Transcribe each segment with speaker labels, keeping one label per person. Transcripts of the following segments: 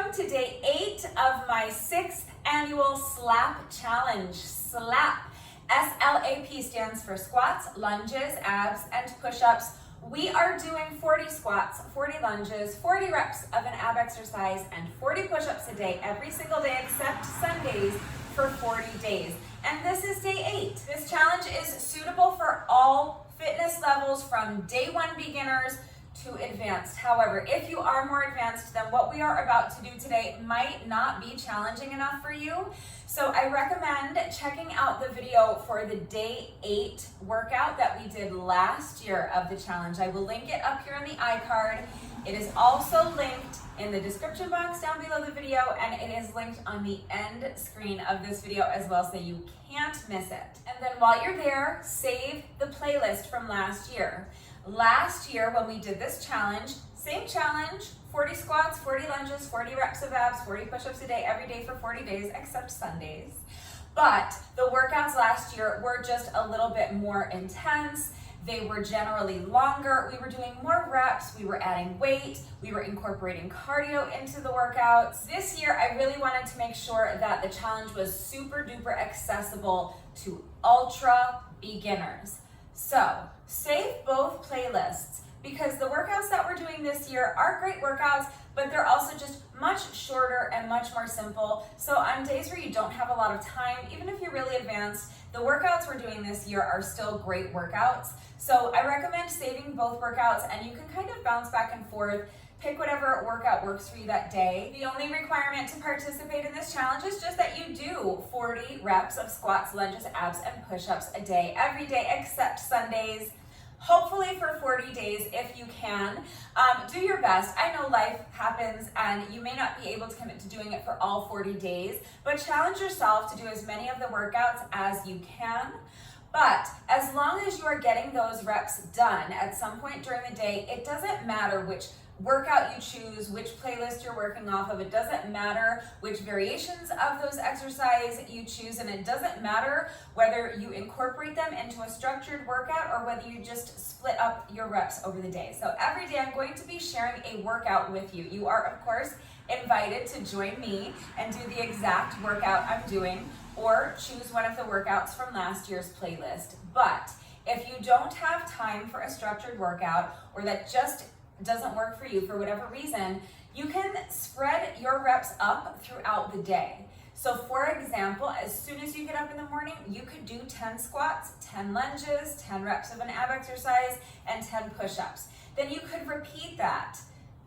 Speaker 1: welcome to day 8 of my 6th annual SLAP challenge. SLAP, S-L-A-P stands for squats, lunges, abs, and push-ups. We are doing 40 squats, 40 lunges, 40 reps of an ab exercise, and 40 push-ups a day every single day except Sundays for 40 days. And this is day 8. This challenge is suitable for all fitness levels from day 1 beginners to advanced. However, if you are more advanced, then what we are about to do today might not be challenging enough for you. So I recommend checking out the video for the day 8 workout that we did last year of the challenge. I will link it up here in the iCard. It is also linked in the description box down below the video, and it is linked on the end screen of this video as well, so you can't miss it. And then while you're there, save the playlist from last year. Last year when we did this challenge, same challenge, 40 squats, 40 lunges, 40 reps of abs, 40 push-ups a day, every day for 40 days except Sundays. But the workouts last year were just a little bit more intense. They were generally longer. We were doing more reps. We were adding weight. We were incorporating cardio into the workouts. This year, I really wanted to make sure that the challenge was super duper accessible to ultra beginners. So save both playlists, because the workouts that we're doing this year are great workouts, but they're also just much shorter and much more simple. So on days where you don't have a lot of time, even if you're really advanced, the workouts we're doing this year are still great workouts. So I recommend saving both workouts, and you can kind of bounce back and forth. Pick whatever workout works for you that day. The only requirement to participate in this challenge is just that you do 40 reps of squats, lunges, abs, and push-ups a day, every day except Sundays. Hopefully for 40 days if you can. Do your best. I know life happens and you may not be able to commit to doing it for all 40 days, but challenge yourself to do as many of the workouts as you can. But as long as you are getting those reps done at some point during the day, it doesn't matter which workout you choose, which playlist you're working off of. It doesn't matter which variations of those exercises you choose, and it doesn't matter whether you incorporate them into a structured workout or whether you just split up your reps over the day. So every day I'm going to be sharing a workout with you. You are, of course, invited to join me and do the exact workout I'm doing, or choose one of the workouts from last year's playlist. But if you don't have time for a structured workout, or that just doesn't work for you for whatever reason, you can spread your reps up throughout the day. So for example, as soon as you get up in the morning, you could do 10 squats, 10 lunges, 10 reps of an ab exercise, and 10 push-ups. Then you could repeat that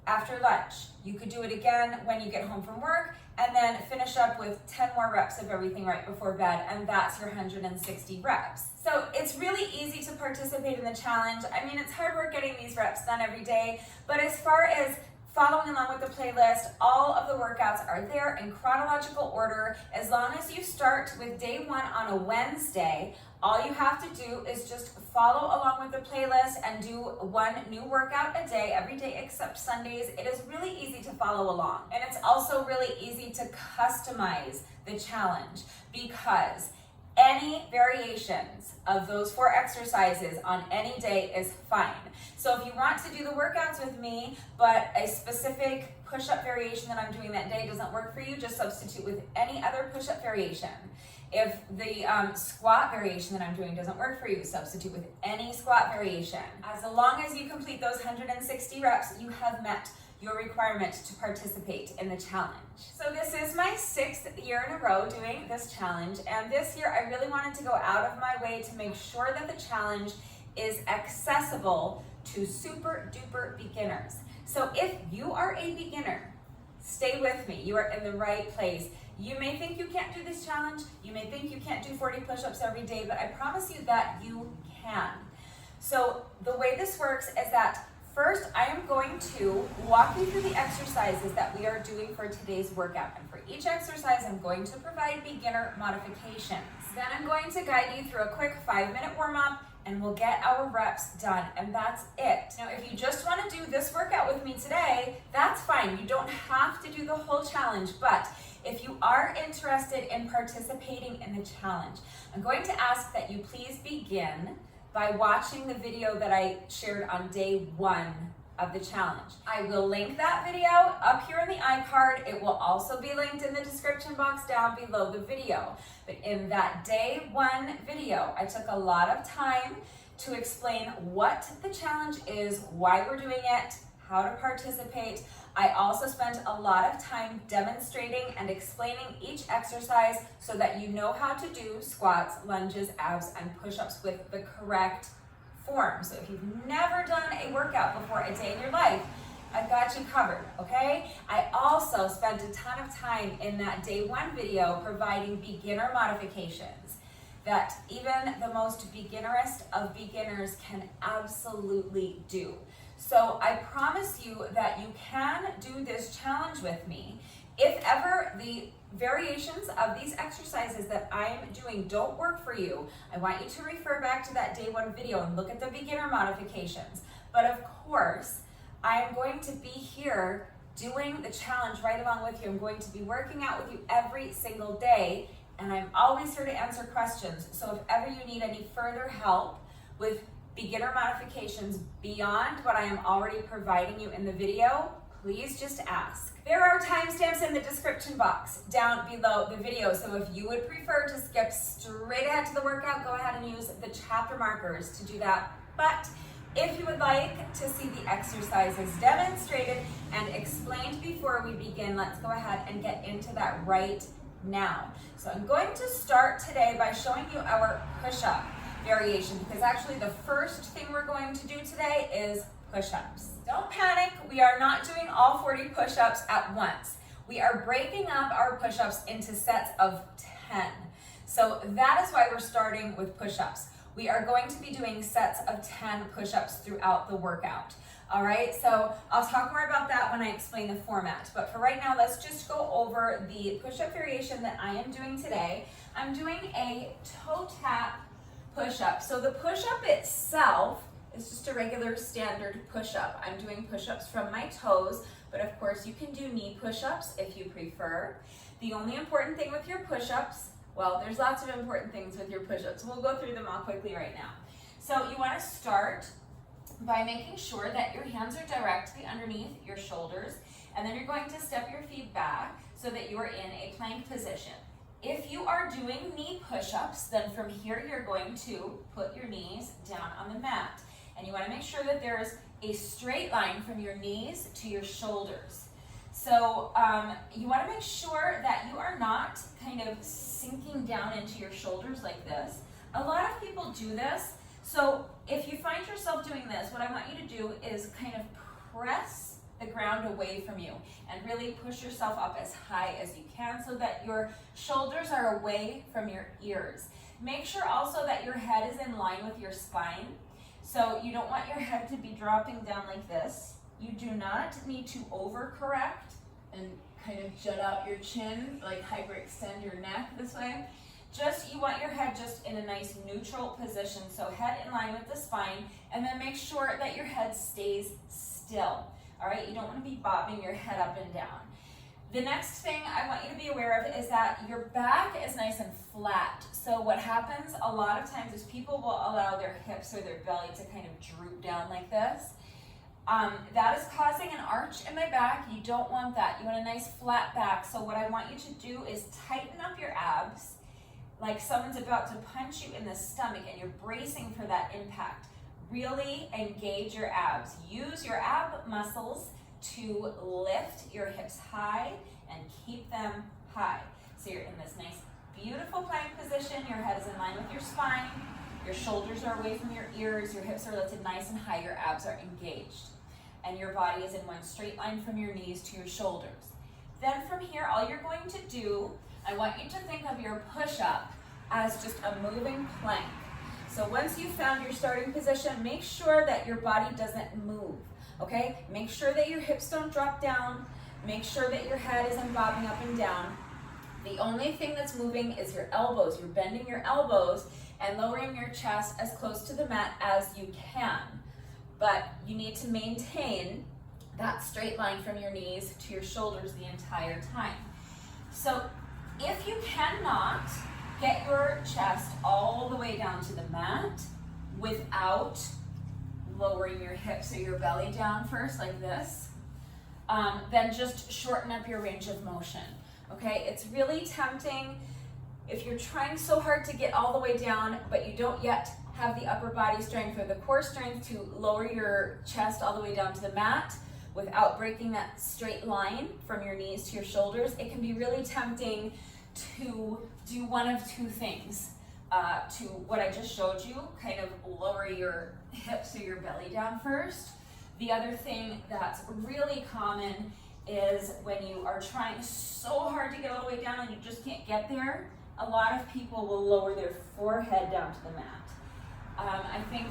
Speaker 1: after lunch. You could do it again when you get home from work, and then finish up with 10 more reps of everything right before bed, and that's your 160 reps. So it's really easy to participate in the challenge. I mean, it's hard work getting these reps done every day, but as far as following along with the playlist, all of the workouts are there in chronological order. As long as you start with day 1 on a Wednesday, all you have to do is just follow along with the playlist and do one new workout a day, every day except Sundays. It is really easy to follow along. And it's also really easy to customize the challenge, because any variations of those 4 exercises on any day is fine. So if you want to do the workouts with me, but a specific push-up variation that I'm doing that day doesn't work for you, just substitute with any other push-up variation. If the squat variation that I'm doing doesn't work for you, substitute with any squat variation. As long as you complete those 160 reps, you have met your requirement to participate in the challenge. So this is my 6th year in a row doing this challenge, and this year I really wanted to go out of my way to make sure that the challenge is accessible to super duper beginners. So if you are a beginner, stay with me. You are in the right place. You may think you can't do this challenge. You may think you can't do 40 push-ups every day, but I promise you that you can. So the way this works is that first, I am going to walk you through the exercises that we are doing for today's workout. And for each exercise, I'm going to provide beginner modifications. Then I'm going to guide you through a quick 5-minute warm-up, and we'll get our reps done, and that's it. Now, if you just want to do this workout with me today, that's fine. You don't have to do the whole challenge, but if you are interested in participating in the challenge, I'm going to ask that you please begin by watching the video that I shared on day 1 of the challenge. I will link that video up here in the iCard. It will also be linked in the description box down below the video. But in that day 1 video, I took a lot of time to explain what the challenge is, why we're doing it, how to participate. I also spent a lot of time demonstrating and explaining each exercise so that you know how to do squats, lunges, abs, and push-ups with the correct form. So if you've never done a workout before a day in your life, I've got you covered, okay? I also spent a ton of time in that day 1 video providing beginner modifications that even the most beginnerest of beginners can absolutely do. So I promise you that you can do this challenge with me. If ever the variations of these exercises that I'm doing don't work for you, I want you to refer back to that day 1 video and look at the beginner modifications. But of course, I'm going to be here doing the challenge right along with you. I'm going to be working out with you every single day, and I'm always here to answer questions. So if ever you need any further help with beginner modifications beyond what I am already providing you in the video, please just ask. There are timestamps in the description box down below the video, so if you would prefer to skip straight ahead to the workout, go ahead and use the chapter markers to do that. But if you would like to see the exercises demonstrated and explained before we begin, let's go ahead and get into that right now. So I'm going to start today by showing you our push-up variation, because actually the first thing we're going to do today is push-ups. Don't panic, we are not doing all 40 push-ups at once. We are breaking up our push-ups into sets of 10. So that is why we're starting with push-ups. We are going to be doing sets of 10 push-ups throughout the workout. All right, so I'll talk more about that when I explain the format. But for right now, let's just go over the push-up variation that I am doing today. I'm doing a toe tap push-up. So the push-up itself is just a regular standard push-up. I'm doing push-ups from my toes, but of course you can do knee push-ups if you prefer. The only important thing with your push-ups, well, there's lots of important things with your push-ups. We'll go through them all quickly right now. So you want to start by making sure that your hands are directly underneath your shoulders, and then you're going to step your feet back so that you are in a plank position. If you are doing knee push-ups, then from here you're going to put your knees down on the mat. And you want to make sure that there's a straight line from your knees to your shoulders. So you want to make sure that you are not kind of sinking down into your shoulders like this. A lot of people do this. So if you find yourself doing this, what I want you to do is kind of press the ground away from you and really push yourself up as high as you can so that your shoulders are away from your ears. Make sure also that your head is in line with your spine. So you don't want your head to be dropping down like this. You do not need to overcorrect and kind of jut out your chin, like hyperextend your neck this way. You want your head just in a nice neutral position. So head in line with the spine, and then make sure that your head stays still. All right, you don't want to be bobbing your head up and down. The next thing I want you to be aware of is that your back is nice and flat. So what happens a lot of times is people will allow their hips or their belly to kind of droop down like this. That is causing an arch in my back. You don't want that. You want a nice flat back. So what I want you to do is tighten up your abs like someone's about to punch you in the stomach and you're bracing for that impact. Really engage your abs. Use your ab muscles to lift your hips high and keep them high. So you're in this nice, beautiful plank position. Your head is in line with your spine. Your shoulders are away from your ears. Your hips are lifted nice and high. Your abs are engaged. And your body is in one straight line from your knees to your shoulders. Then from here, all you're going to do, I want you to think of your push-up as just a moving plank. So once you've found your starting position, make sure that your body doesn't move, okay? Make sure that your hips don't drop down. Make sure that your head isn't bobbing up and down. The only thing that's moving is your elbows. You're bending your elbows and lowering your chest as close to the mat as you can. But you need to maintain that straight line from your knees to your shoulders the entire time. So if you cannot get your chest all the way down to the mat without lowering your hips or your belly down first like this, then just shorten up your range of motion. Okay, it's really tempting if you're trying so hard to get all the way down, but you don't yet have the upper body strength or the core strength to lower your chest all the way down to the mat without breaking that straight line from your knees to your shoulders. It can be really tempting to do one of two things. To what I just showed you, kind of lower your hips or your belly down first. The other thing that's really common is when you are trying so hard to get all the way down and you just can't get there, a lot of people will lower their forehead down to the mat. I think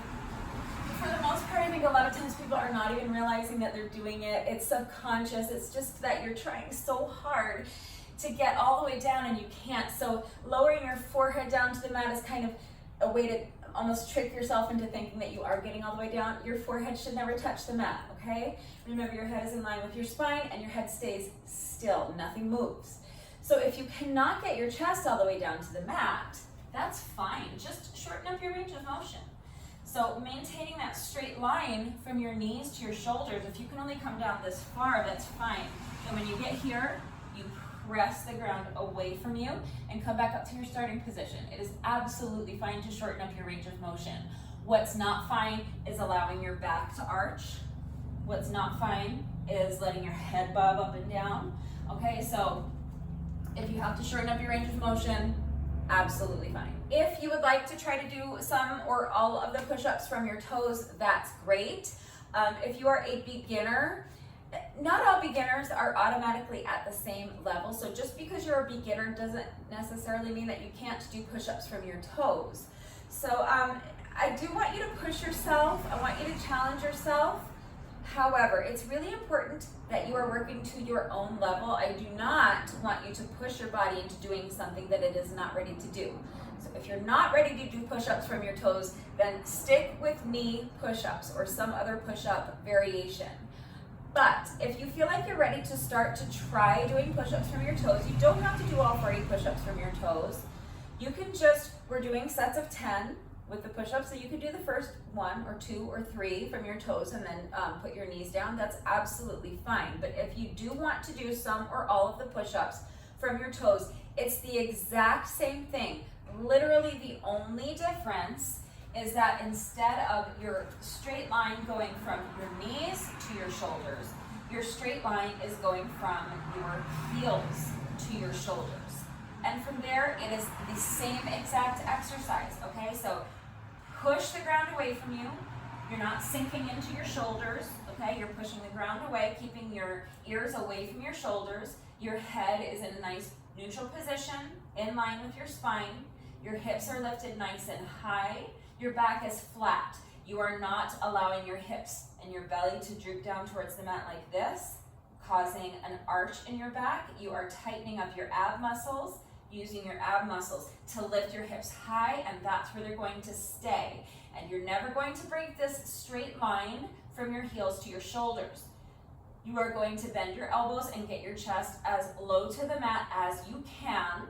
Speaker 1: for the most part, I think a lot of times people are not even realizing that they're doing it. It's subconscious. It's just that you're trying so hard to get all the way down and you can't. So lowering your forehead down to the mat is kind of a way to almost trick yourself into thinking that you are getting all the way down. Your forehead should never touch the mat, okay? Remember, your head is in line with your spine and your head stays still, nothing moves. So if you cannot get your chest all the way down to the mat, that's fine. Just shorten up your range of motion. So maintaining that straight line from your knees to your shoulders, if you can only come down this far, that's fine. And when you get here, you press the ground away from you and come back up to your starting position. It is absolutely fine to shorten up your range of motion. What's not fine is allowing your back to arch. What's not fine is letting your head bob up and down. Okay, so if you have to shorten up your range of motion, absolutely fine. If you would like to try to do some or all of the push-ups from your toes, that's great. If you are a beginner, not all beginners are automatically at the same level. So just because you're a beginner doesn't necessarily mean that you can't do push-ups from your toes. So I do want you to push yourself. I want you to challenge yourself. However, it's really important that you are working to your own level. I do not want you to push your body into doing something that it is not ready to do. So if you're not ready to do push-ups from your toes, then stick with knee push-ups or some other push-up variation. But if you feel like you're ready to start to try doing push-ups from your toes, you don't have to do all 40 push-ups from your toes. You can just, we're doing sets of 10 with the push-ups, so you could do the first 1 or 2 or 3 from your toes and then put your knees down. That's absolutely fine. But if you do want to do some or all of the push-ups from your toes, it's the exact same thing. Literally the only difference is that instead of your straight line going from your knees to your shoulders, your straight line is going from your heels to your shoulders. And from there, it is the same exact exercise, okay? So push the ground away from you. You're not sinking into your shoulders, okay? You're pushing the ground away, keeping your ears away from your shoulders. Your head is in a nice neutral position, in line with your spine. Your hips are lifted nice and high. Your back is flat. You are not allowing your hips and your belly to droop down towards the mat like this, causing an arch in your back. You are tightening up your ab muscles, using your ab muscles to lift your hips high, and that's where they're going to stay. And you're never going to break this straight line from your heels to your shoulders. You are going to bend your elbows and get your chest as low to the mat as you can.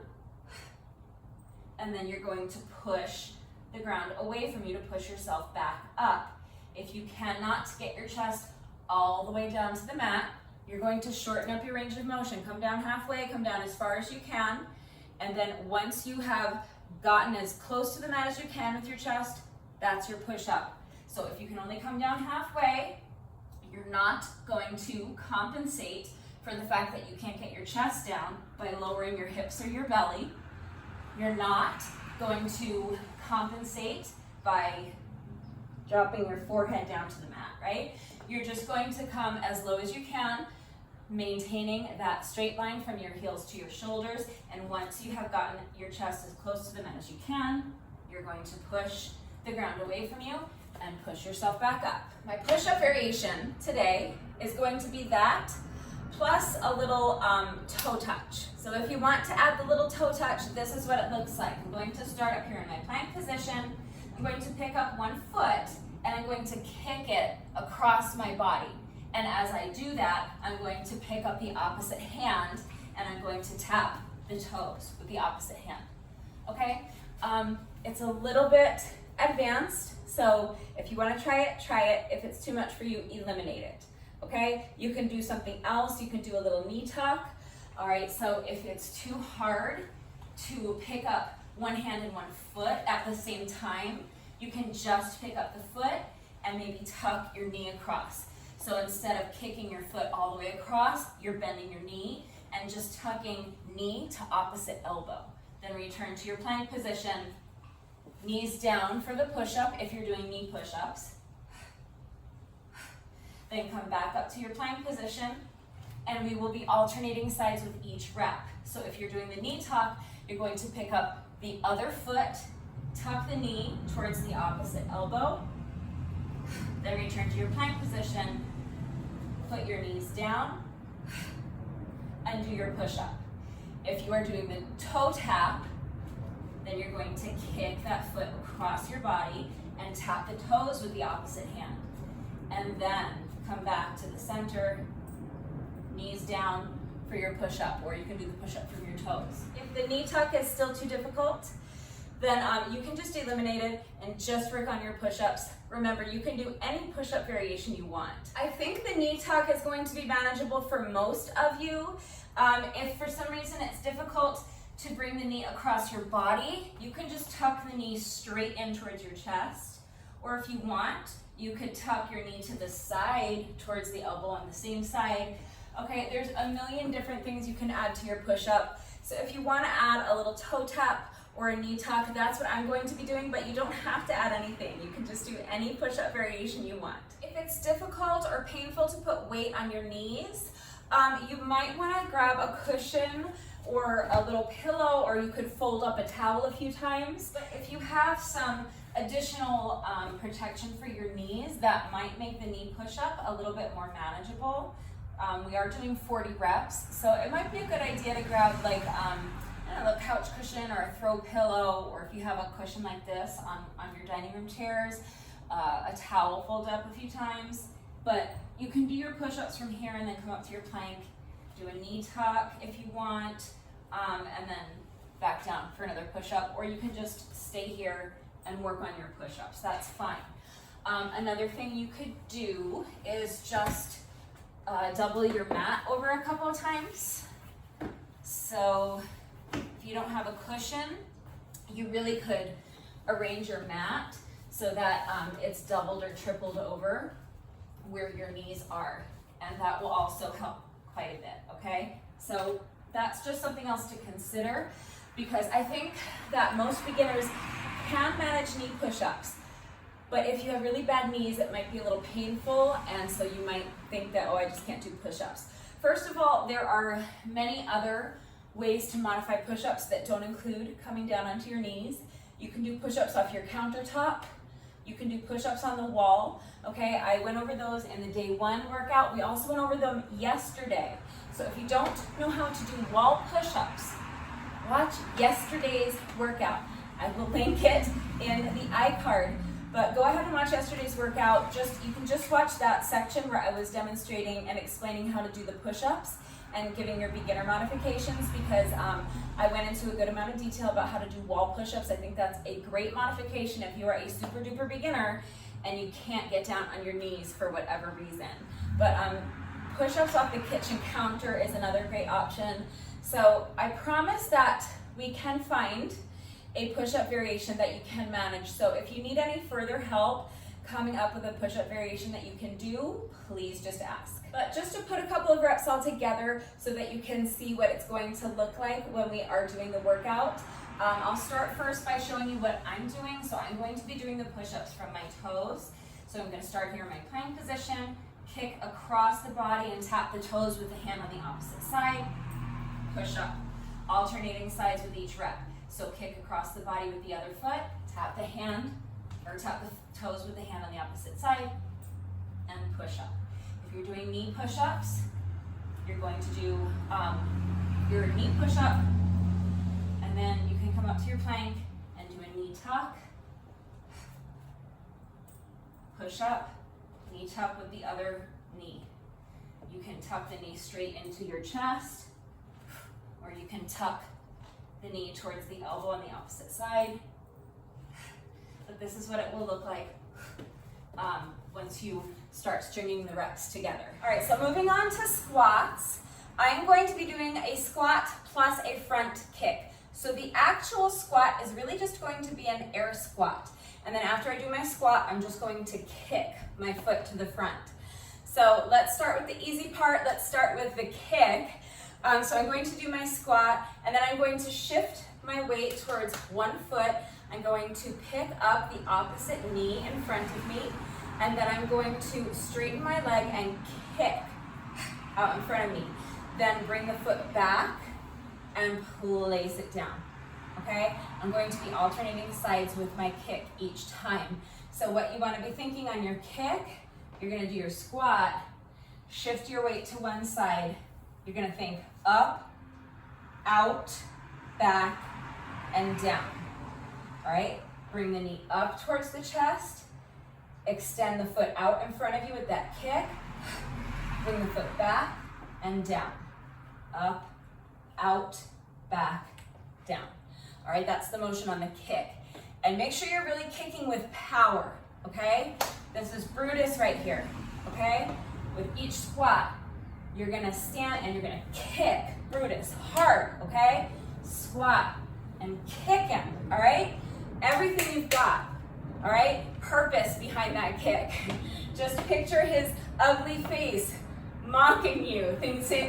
Speaker 1: And then you're going to push the ground away from you to push yourself back up. If you cannot get your chest all the way down to the mat, you're going to shorten up your range of motion. Come down halfway, come down as far as you can. And then once you have gotten as close to the mat as you can with your chest, that's your push-up. So if you can only come down halfway, you're not going to compensate for the fact that you can't get your chest down by lowering your hips or your belly. You're not going to compensate by dropping your forehead down to the mat, right? You're just going to come as low as you can, maintaining that straight line from your heels to your shoulders. And once you have gotten your chest as close to the mat as you can, you're going to push the ground away from you and push yourself back up. My push-up variation today is going to be that plus a little toe touch. So if you want to add the little toe touch, this is what it looks like. I'm going to start up here in my plank position. I'm going to pick up one foot and I'm going to kick it across my body. And as I do that, I'm going to pick up the opposite hand and I'm going to tap the toes with the opposite hand, okay? It's a little bit advanced, so if you wanna try it, try it. If it's too much for you, eliminate it. okay? You can do something else. You can do a little knee tuck. All right, so if it's too hard to pick up one hand and one foot at the same time, you can just pick up the foot and maybe tuck your knee across. So instead of kicking your foot all the way across, you're bending your knee and just tucking knee to opposite elbow. Then return to your plank position, knees down for the push-up if you're doing knee push-ups. Then come back up to your plank position, and we will be alternating sides with each rep. So if you're doing the knee tuck, you're going to pick up the other foot, tuck the knee towards the opposite elbow, then return to your plank position, put your knees down, and do your push-up. If you are doing the toe tap, then you're going to kick that foot across your body and tap the toes with the opposite hand. And then come back to the center, knees down for your push-up, or you can do the push-up from your toes. If the knee tuck is still too difficult, then you can just eliminate it and just work on your push-ups. Remember, you can do any push-up variation you want. I think the knee tuck is going to be manageable for most of you. If for some reason it's difficult to bring the knee across your body, you can just tuck the knee straight in towards your chest. Or if you want, you could tuck your knee to the side towards the elbow on the same side. Okay, there's a million different things you can add to your push-up. So if you want to add a little toe tap or a knee tuck, that's what I'm going to be doing, but you don't have to add anything. You can just do any push-up variation you want. If it's difficult or painful to put weight on your knees, you might want to grab a cushion or a little pillow, or you could fold up a towel a few times. But if you have some additional protection for your knees, that might make the knee push-up a little bit more manageable. We are doing 40 reps, so it might be a good idea to grab like a couch cushion or a throw pillow, or if you have a cushion like this on your dining room chairs, a towel fold up a few times. But you can do your push-ups from here and then come up to your plank, do a knee tuck if you want, and then back down for another push-up, or you can just stay here and work on your push-ups. That's fine. Another thing you could do is just double your mat over a couple of times. So if you don't have a cushion, you really could arrange your mat so that it's doubled or tripled over where your knees are, and that will also help quite a bit, okay? So that's just something else to consider, because I think that most beginners can manage knee push-ups, but if you have really bad knees, it might be a little painful, and so you might think that, oh, I just can't do push-ups. First of all, there are many other ways to modify push-ups that don't include coming down onto your knees. You can do push-ups off your countertop. You can do push-ups on the wall. Okay, I went over those in the day one workout. We also went over them yesterday. So if you don't know how to do wall push-ups, watch yesterday's workout. I will link it in the iCard. But go ahead and watch yesterday's workout. You can just watch that section where I was demonstrating and explaining how to do the push-ups and giving your beginner modifications, because I went into a good amount of detail about how to do wall push-ups. I think that's a great modification if you are a super duper beginner and you can't get down on your knees for whatever reason. But push-ups off the kitchen counter is another great option. So I promise that we can find a push-up variation that you can manage. So if you need any further help coming up with a push-up variation that you can do, please just ask. But just to put a couple of reps all together so that you can see what it's going to look like when we are doing the workout, I'll start first by showing you what I'm doing. So I'm going to be doing the push-ups from my toes. So I'm going to start here in my plank position, kick across the body and tap the toes with the hand on the opposite side, push up, alternating sides with each rep. So kick across the body with the other foot, tap the hand, or tap the toes with the hand on the opposite side, and push up. If you're doing knee push-ups, you're going to do your knee push-up, and then you can come up to your plank and do a knee tuck, push up, knee tuck with the other knee. You can tuck the knee straight into your chest, or you can tuck the knee towards the elbow on the opposite side. But this is what it will look like once you start stringing the reps together. All right, so moving on to squats, I'm going to be doing a squat plus a front kick. So the actual squat is really just going to be an air squat. And then after I do my squat, I'm just going to kick my foot to the front. So let's start with the easy part. Let's start with the kick. So I'm going to do my squat, and then I'm going to shift my weight towards one foot. I'm going to pick up the opposite knee in front of me, and then I'm going to straighten my leg and kick out in front of me. Then bring the foot back and place it down, okay? I'm going to be alternating sides with my kick each time. So what you want to be thinking on your kick, you're going to do your squat, shift your weight to one side. You're going to think up, out, back, and down. All right? Bring the knee up towards the chest. Extend the foot out in front of you with that kick. Bring the foot back and down. Up, out, back, down. All right? That's the motion on the kick. And make sure you're really kicking with power, okay? This is Brutus right here, okay? With each squat, you're gonna stand and you're gonna kick Brutus hard, okay? Squat and kick him, all right? Everything you've got, all right? Purpose behind that kick. Just picture his ugly face mocking you,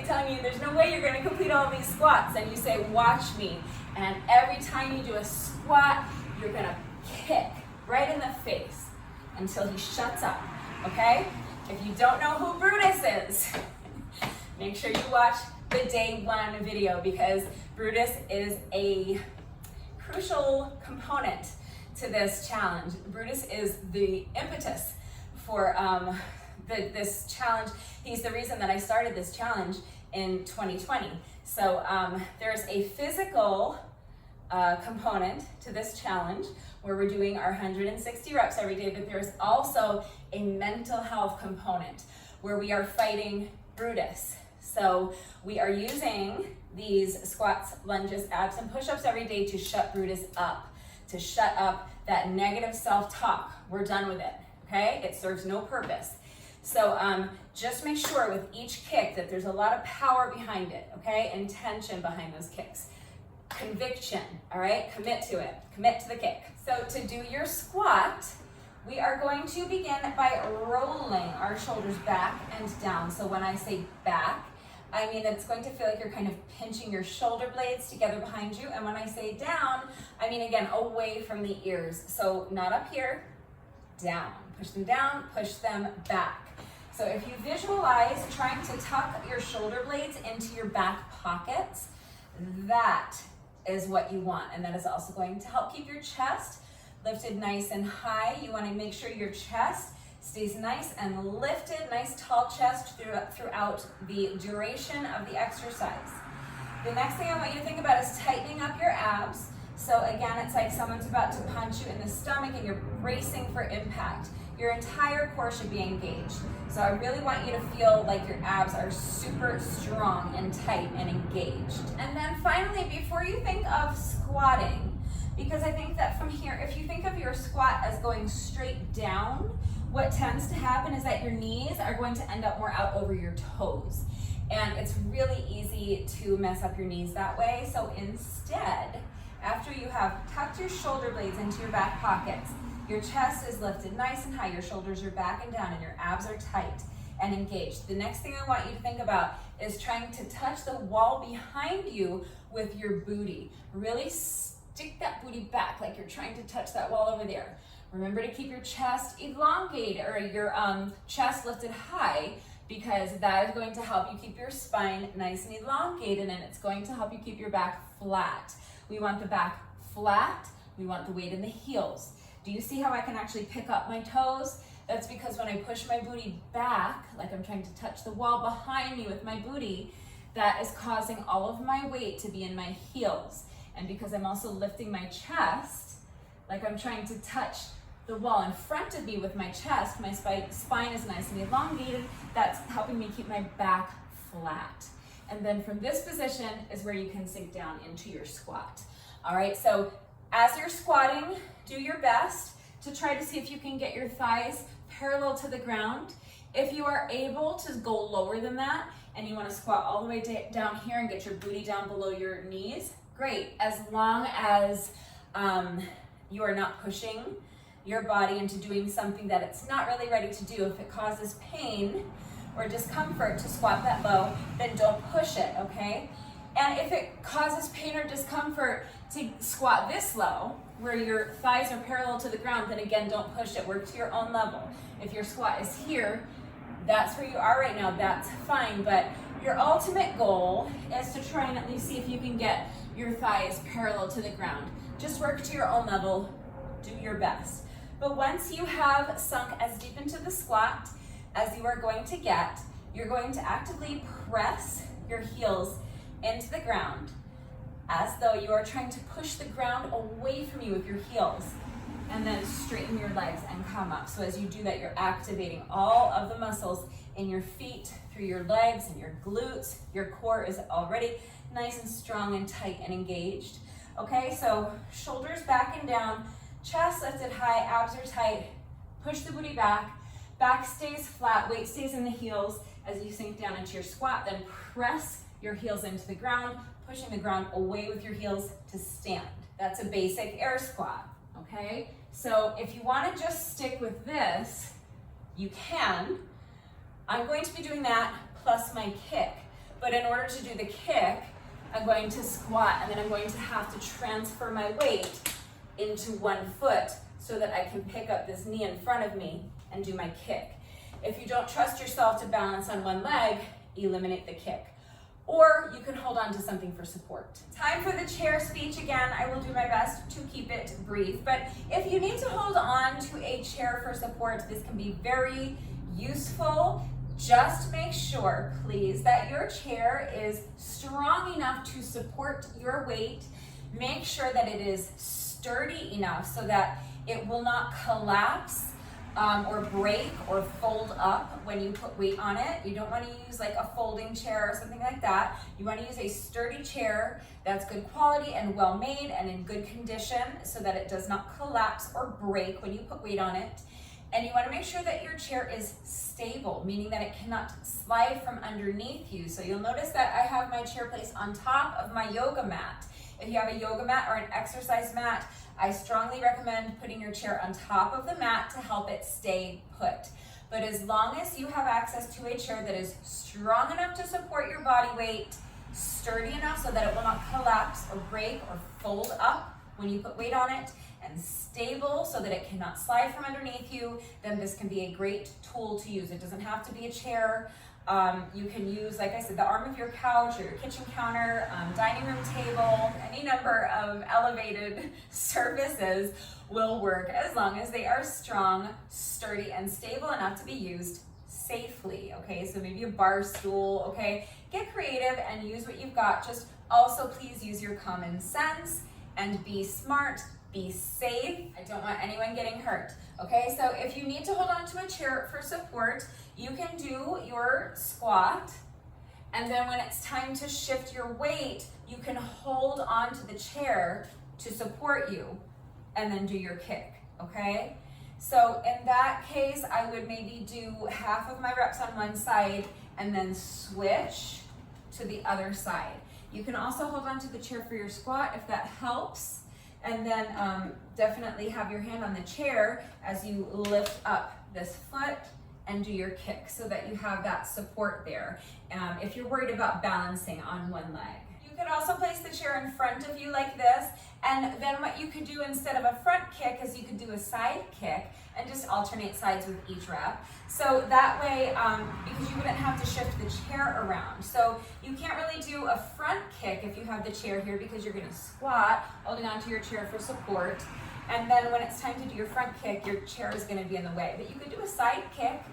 Speaker 1: telling you there's no way you're gonna complete all these squats, and you say, watch me. And every time you do a squat, you're gonna kick right in the face until he shuts up, okay? If you don't know who Brutus is, make sure you watch the day one video, because Brutus is a crucial component to this challenge. Brutus is the impetus for this challenge. He's the reason that I started this challenge in 2020. So there's a physical component to this challenge where we're doing our 160 reps every day, but there's also a mental health component where we are fighting Brutus. So we are using these squats, lunges, abs, and push-ups every day to shut Brutus up, to shut up that negative self-talk. We're done with it, okay? It serves no purpose. So just make sure with each kick that there's a lot of power behind it, okay? Intention behind those kicks. Conviction, all right? Commit to it. Commit to the kick. So to do your squat, we are going to begin by rolling our shoulders back and down. So when I say back, I mean it's going to feel like you're kind of pinching your shoulder blades together behind you. And when I say down, I mean, again, away from the ears. So not up here, down. Push them down, push them back. So if you visualize trying to tuck your shoulder blades into your back pockets, that is what you want. And that is also going to help keep your chest lifted nice and high. You want to make sure your chest stays nice and lifted, nice tall chest throughout the duration of the exercise. The next thing I want you to think about is tightening up your abs. So again, it's like someone's about to punch you in the stomach and you're bracing for impact. Your entire core should be engaged. So I really want you to feel like your abs are super strong and tight and engaged. And then finally, before you think of squatting, because I think that from here, if you think of your squat as going straight down, what tends to happen is that your knees are going to end up more out over your toes. And it's really easy to mess up your knees that way. So instead, after you have tucked your shoulder blades into your back pockets, your chest is lifted nice and high, your shoulders are back and down, and your abs are tight and engaged. The next thing I want you to think about is trying to touch the wall behind you with your booty. Really stick that booty back like you're trying to touch that wall over there. Remember to keep your chest elongated, or your chest lifted high, because that is going to help you keep your spine nice and elongated, and it's going to help you keep your back flat. We want the back flat. We want the weight in the heels. Do you see how I can actually pick up my toes? That's because when I push my booty back, like I'm trying to touch the wall behind me with my booty, that is causing all of my weight to be in my heels. And because I'm also lifting my chest, like I'm trying to touch the wall in front of me with my chest, my spine is nice and elongated, that's helping me keep my back flat. And then from this position is where you can sink down into your squat. All right, so as you're squatting, do your best to try to see if you can get your thighs parallel to the ground. If you are able to go lower than that and you want to squat all the way down here and get your booty down below your knees, great, as long as you are not pushing your body into doing something that it's not really ready to do. If it causes pain or discomfort to squat that low, then don't push it, okay? And if it causes pain or discomfort to squat this low, where your thighs are parallel to the ground, then again, don't push it, work to your own level. If your squat is here, that's where you are right now, that's fine, but your ultimate goal is to try and at least see if you can get your thighs parallel to the ground. Just work to your own level, do your best. But once you have sunk as deep into the squat as you are going to get, you're going to actively press your heels into the ground as though you are trying to push the ground away from you with your heels, and then straighten your legs and come up. So as you do that, you're activating all of the muscles in your feet, through your legs and your glutes. Your core is already nice and strong and tight and engaged. Okay, so shoulders back and down, chest lifted high, abs are tight, push the booty back, back stays flat, weight stays in the heels. As you sink down into your squat, then press your heels into the ground, pushing the ground away with your heels to stand. That's a basic air squat, okay? So if you want to just stick with this, you can. I'm going to be doing that plus my kick. But in order to do the kick, I'm going to squat and then I'm going to have to transfer my weight into one foot so that I can pick up this knee in front of me and do my kick. If you don't trust yourself to balance on one leg, eliminate the kick. Or you can hold on to something for support. Time for the chair speech again. I will do my best to keep it brief, but if you need to hold on to a chair for support, this can be very useful. Just make sure, please, that your chair is strong enough to support your weight. Make sure that it is sturdy enough so that it will not collapse or break or fold up when you put weight on it. You don't want to use like a folding chair or something like that. You want to use a sturdy chair that's good quality and well made and in good condition so that it does not collapse or break when you put weight on it. And you want to make sure that your chair is stable, meaning that it cannot slide from underneath you. So you'll notice that I have my chair placed on top of my yoga mat. If you have a yoga mat or an exercise mat, I strongly recommend putting your chair on top of the mat to help it stay put. But as long as you have access to a chair that is strong enough to support your body weight, sturdy enough so that it will not collapse or break or fold up when you put weight on it, and stable so that it cannot slide from underneath you, then this can be a great tool to use. It doesn't have to be a chair. You can use, like I said, the arm of your couch or your kitchen counter, dining room table, any number of elevated surfaces will work as long as they are strong, sturdy, and stable enough to be used safely, okay? So maybe a bar stool, okay? Get creative and use what you've got. Just also please use your common sense and be smart, be safe. I don't want anyone getting hurt, okay? So if you need to hold on to a chair for support, you can do your squat, and then when it's time to shift your weight, you can hold on to the chair to support you, and then do your kick, okay? So in that case, I would maybe do half of my reps on one side, and then switch to the other side. You can also hold on to the chair for your squat if that helps, and then definitely have your hand on the chair as you lift up this foot and do your kick so that you have that support there if you're worried about balancing on one leg. You could also place the chair in front of you like this, and then what you could do instead of a front kick is you could do a side kick and just alternate sides with each rep. So that way, because you wouldn't have to shift the chair around. So you can't really do a front kick if you have the chair here because you're gonna squat, holding onto your chair for support. And then when it's time to do your front kick, your chair is gonna be in the way. But you could do a side kick,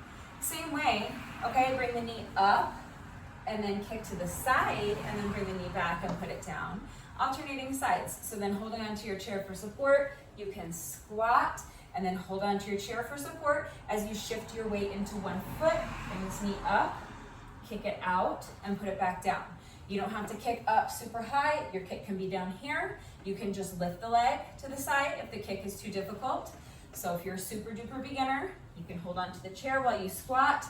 Speaker 1: same way, okay? Bring the knee up and then kick to the side and then bring the knee back and put it down. Alternating sides. So then holding onto your chair for support, you can squat and then hold onto your chair for support as you shift your weight into one foot, bring this knee up, kick it out, and put it back down. You don't have to kick up super high. Your kick can be down here. You can just lift the leg to the side if the kick is too difficult. So if you're a super duper beginner, you can hold onto the chair while you squat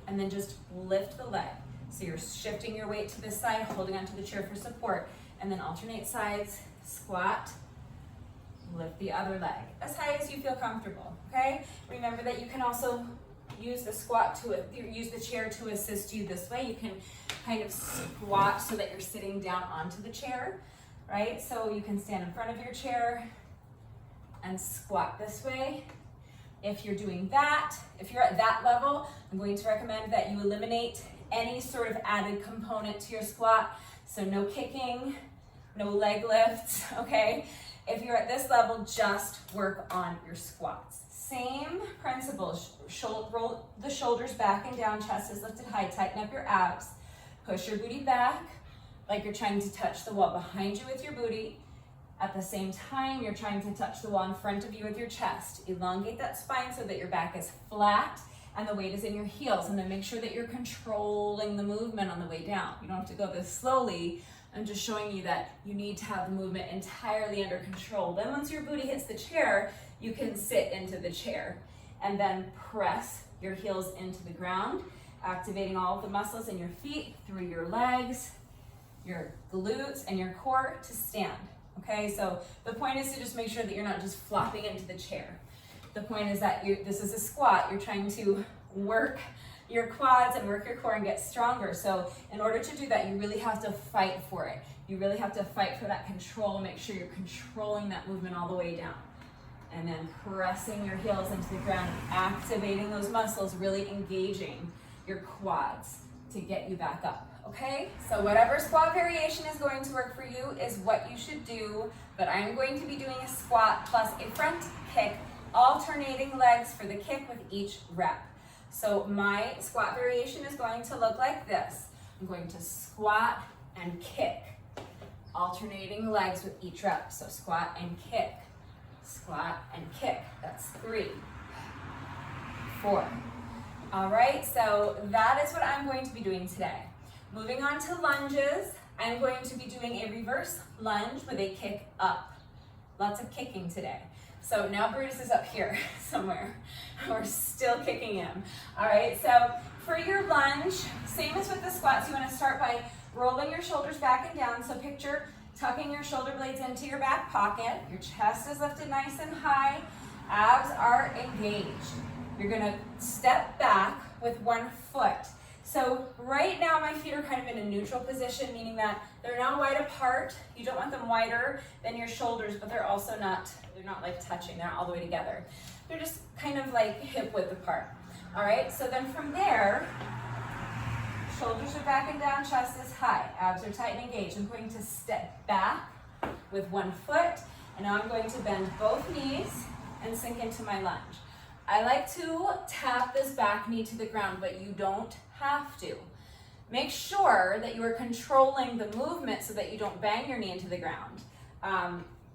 Speaker 1: and then just lift the leg. So you're shifting your weight to this side, holding onto the chair for support, and then alternate sides, squat, lift the other leg as high as you feel comfortable, okay? Remember that you can also use use the chair to assist you this way. You can kind of squat so that you're sitting down onto the chair, right? So you can stand in front of your chair and squat this way. If you're doing that, if you're at that level, I'm going to recommend that you eliminate any sort of added component to your squat. So no kicking, no leg lifts, okay? If you're at this level, just work on your squats. Same principle, roll the shoulders back and down, chest is lifted high, tighten up your abs, push your booty back like you're trying to touch the wall behind you with your booty. At the same time, you're trying to touch the wall in front of you with your chest. Elongate that spine so that your back is flat and the weight is in your heels, and then make sure that you're controlling the movement on the way down. You don't have to go this slowly. I'm just showing you that you need to have the movement entirely under control. Then once your booty hits the chair, you can sit into the chair and then press your heels into the ground, activating all of the muscles in your feet, through your legs, your glutes, and your core to stand. Okay, so the point is to just make sure that you're not just flopping into the chair. The point is that this is a squat. You're trying to work your quads and work your core and get stronger. So in order to do that, you really have to fight for it. You really have to fight for that control. Make sure you're controlling that movement all the way down. And then pressing your heels into the ground, activating those muscles, really engaging your quads to get you back up. Okay, so whatever squat variation is going to work for you is what you should do, but I'm going to be doing a squat plus a front kick, alternating legs for the kick with each rep. So my squat variation is going to look like this. I'm going to squat and kick, alternating legs with each rep. So squat and kick, squat and kick. That's 3, 4. All right, so that is what I'm going to be doing today. Moving on to lunges, I'm going to be doing a reverse lunge with a kick up. Lots of kicking today. So now Brutus is up here somewhere. We're still kicking him. All right, so for your lunge, same as with the squats, you want to start by rolling your shoulders back and down. So picture tucking your shoulder blades into your back pocket. Your chest is lifted nice and high. Abs are engaged. You're going to step back with one foot. So right now my feet are kind of in a neutral position, meaning that they're not wide apart. You don't want them wider than your shoulders, but they're also not like touching, they're not all the way together. They're just kind of like hip width apart. All right, so then from there, shoulders are back and down, chest is high, abs are tight and engaged. I'm going to step back with one foot, and now I'm going to bend both knees and sink into my lunge. I like to tap this back knee to the ground, but you don't have to. Make sure that you are controlling the movement so that you don't bang your knee into the ground.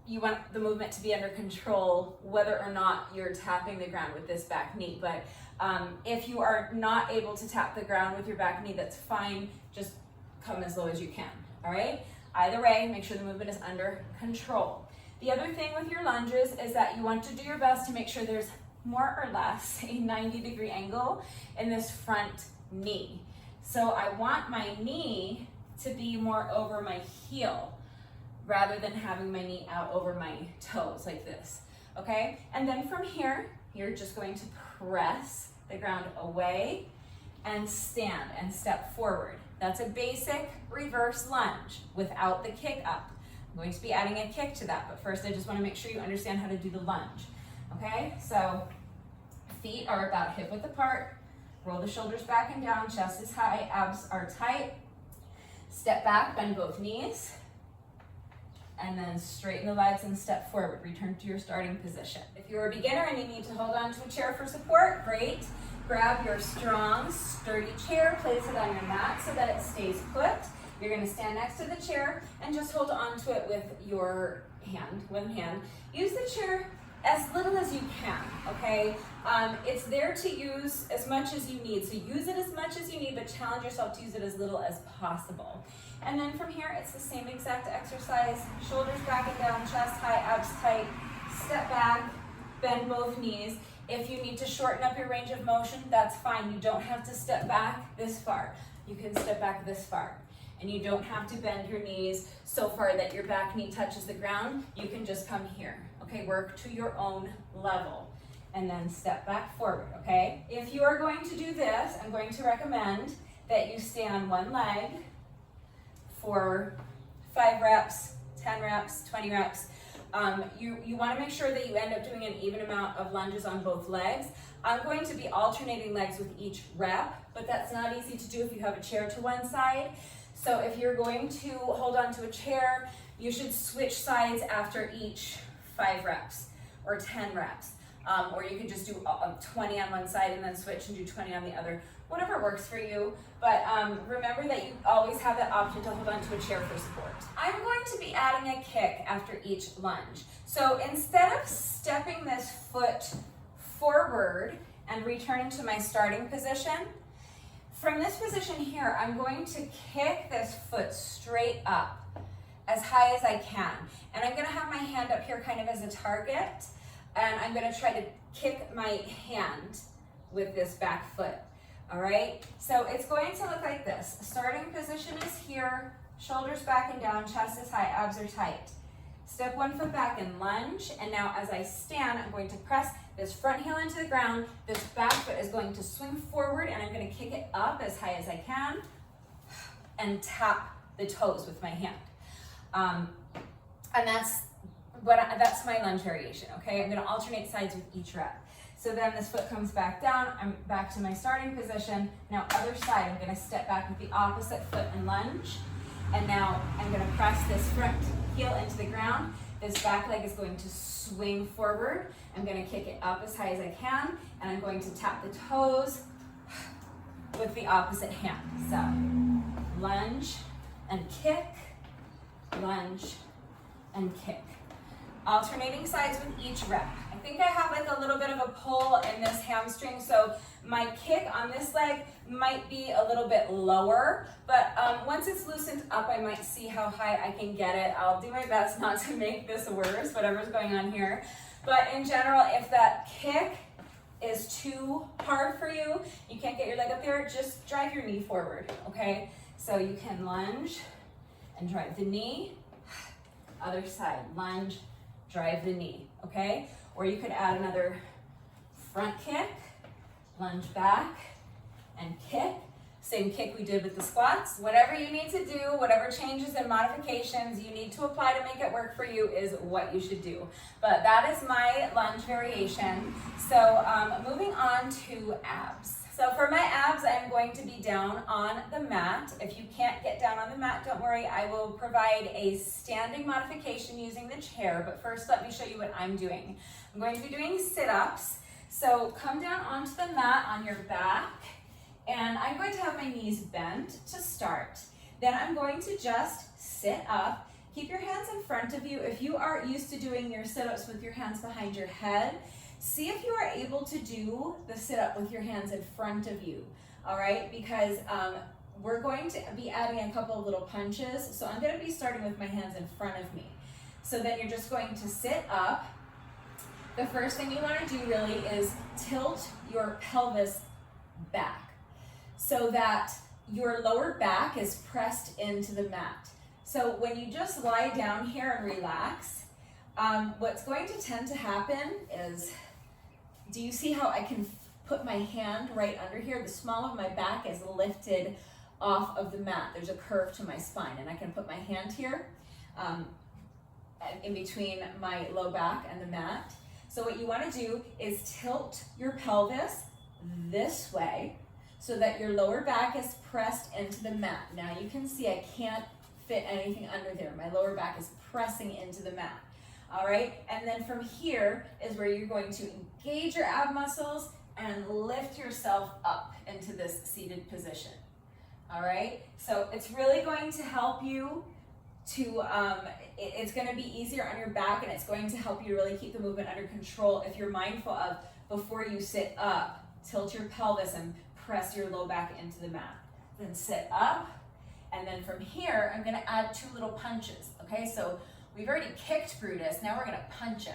Speaker 1: You want the movement to be under control whether or not you're tapping the ground with this back knee. But if you are not able to tap the ground with your back knee, that's fine. Just come as low as you can, all right? Either way, make sure the movement is under control. The other thing with your lunges is that you want to do your best to make sure there's more or less a 90-degree angle in this front knee. So I want my knee to be more over my heel rather than having my knee out over my toes like this, okay? And then from here, you're just going to press the ground away and stand and step forward. That's a basic reverse lunge without the kick up. I'm going to be adding a kick to that, but first I just want to make sure you understand how to do the lunge, okay? So feet are about hip width apart, roll the shoulders back and down, chest is high, abs are tight. Step back, bend both knees, and then straighten the legs and step forward. Return to your starting position. If you're a beginner and you need to hold on to a chair for support, great. Grab your strong, sturdy chair, place it on your mat so that it stays put. You're gonna stand next to the chair and just hold on to it with your hand, one hand. Use the chair as little as you can, okay? It's there to use as much as you need. So use it as much as you need, but challenge yourself to use it as little as possible. And then from here, it's the same exact exercise. Shoulders back and down, chest high, abs tight. Step back, bend both knees. If you need to shorten up your range of motion, that's fine. You don't have to step back this far. You can step back this far. And you don't have to bend your knees so far that your back knee touches the ground. You can just come here, okay? Work to your own level and then step back forward, okay? If you are going to do this, I'm going to recommend that you stay on one leg for 5 reps, 10 reps, 20 reps. You want to make sure that you end up doing an even amount of lunges on both legs. I'm going to be alternating legs with each rep, but that's not easy to do if you have a chair to one side. So if you're going to hold on to a chair, you should switch sides after each 5 reps or 10 reps. Or you could just do 20 on one side and then switch and do 20 on the other, whatever works for you. But remember that you always have that option to hold on to a chair for support. I'm going to be adding a kick after each lunge. So instead of stepping this foot forward and returning to my starting position, from this position here, I'm going to kick this foot straight up as high as I can. And I'm going to have my hand up here kind of as a target. And I'm going to try to kick my hand with this back foot. All right? So it's going to look like this. Starting position is here, shoulders back and down, chest is high, abs are tight. Step 1 foot back and lunge. And now as I stand, I'm going to press this front heel into the ground. This back foot is going to swing forward and I'm going to kick it up as high as I can and tap the toes with my hand. And that's my lunge variation, okay? I'm going to alternate sides with each rep. So then this foot comes back down. I'm back to my starting position. Now other side, I'm going to step back with the opposite foot and lunge. And now I'm going to press this front heel into the ground. This back leg is going to swing forward. I'm going to kick it up as high as I can. And I'm going to tap the toes with the opposite hand. So lunge and kick, lunge and kick. Alternating sides with each rep. I think I have like a little bit of a pull in this hamstring, so my kick on this leg might be a little bit lower, but once it's loosened up, I might see how high I can get it. I'll do my best not to make this worse, whatever's going on here. But in general, if that kick is too hard for you, you can't get your leg up there, just drive your knee forward, okay? So you can lunge and drive the knee. Other side, lunge, drive the knee, okay? Or you could add another front kick, lunge back, and kick. Same kick we did with the squats. Whatever you need to do, whatever changes and modifications you need to apply to make it work for you is what you should do. But that is my lunge variation. So moving on to abs. So for my abs, I'm going to be down on the mat. If you can't get down on the mat, don't worry. I will provide a standing modification using the chair. But first, let me show you what I'm doing. I'm going to be doing sit-ups. So come down onto the mat on your back. And I'm going to have my knees bent to start. Then I'm going to just sit up. Keep your hands in front of you. If you are used to doing your sit-ups with your hands behind your head, see if you are able to do the sit-up with your hands in front of you, all right? Because we're going to be adding a couple of little punches. So I'm going to be starting with my hands in front of me. So then you're just going to sit up. The first thing you want to do really is tilt your pelvis back so that your lower back is pressed into the mat. So when you just lie down here and relax, what's going to tend to happen is, do you see how I can put my hand right under here? The small of my back is lifted off of the mat. There's a curve to my spine, and I can put my hand here in between my low back and the mat. So what you want to do is tilt your pelvis this way so that your lower back is pressed into the mat. Now you can see I can't fit anything under there. My lower back is pressing into the mat. All right, and then from here is where you're going to engage your ab muscles and lift yourself up into this seated position. All right, so it's really going to help you to, it's going to be easier on your back, and it's going to help you to really keep the movement under control if you're mindful of, before you sit up, tilt your pelvis and press your low back into the mat. Then sit up, and then from here, I'm going to add 2 little punches, okay? So we've already kicked Brutus, now we're going to punch him.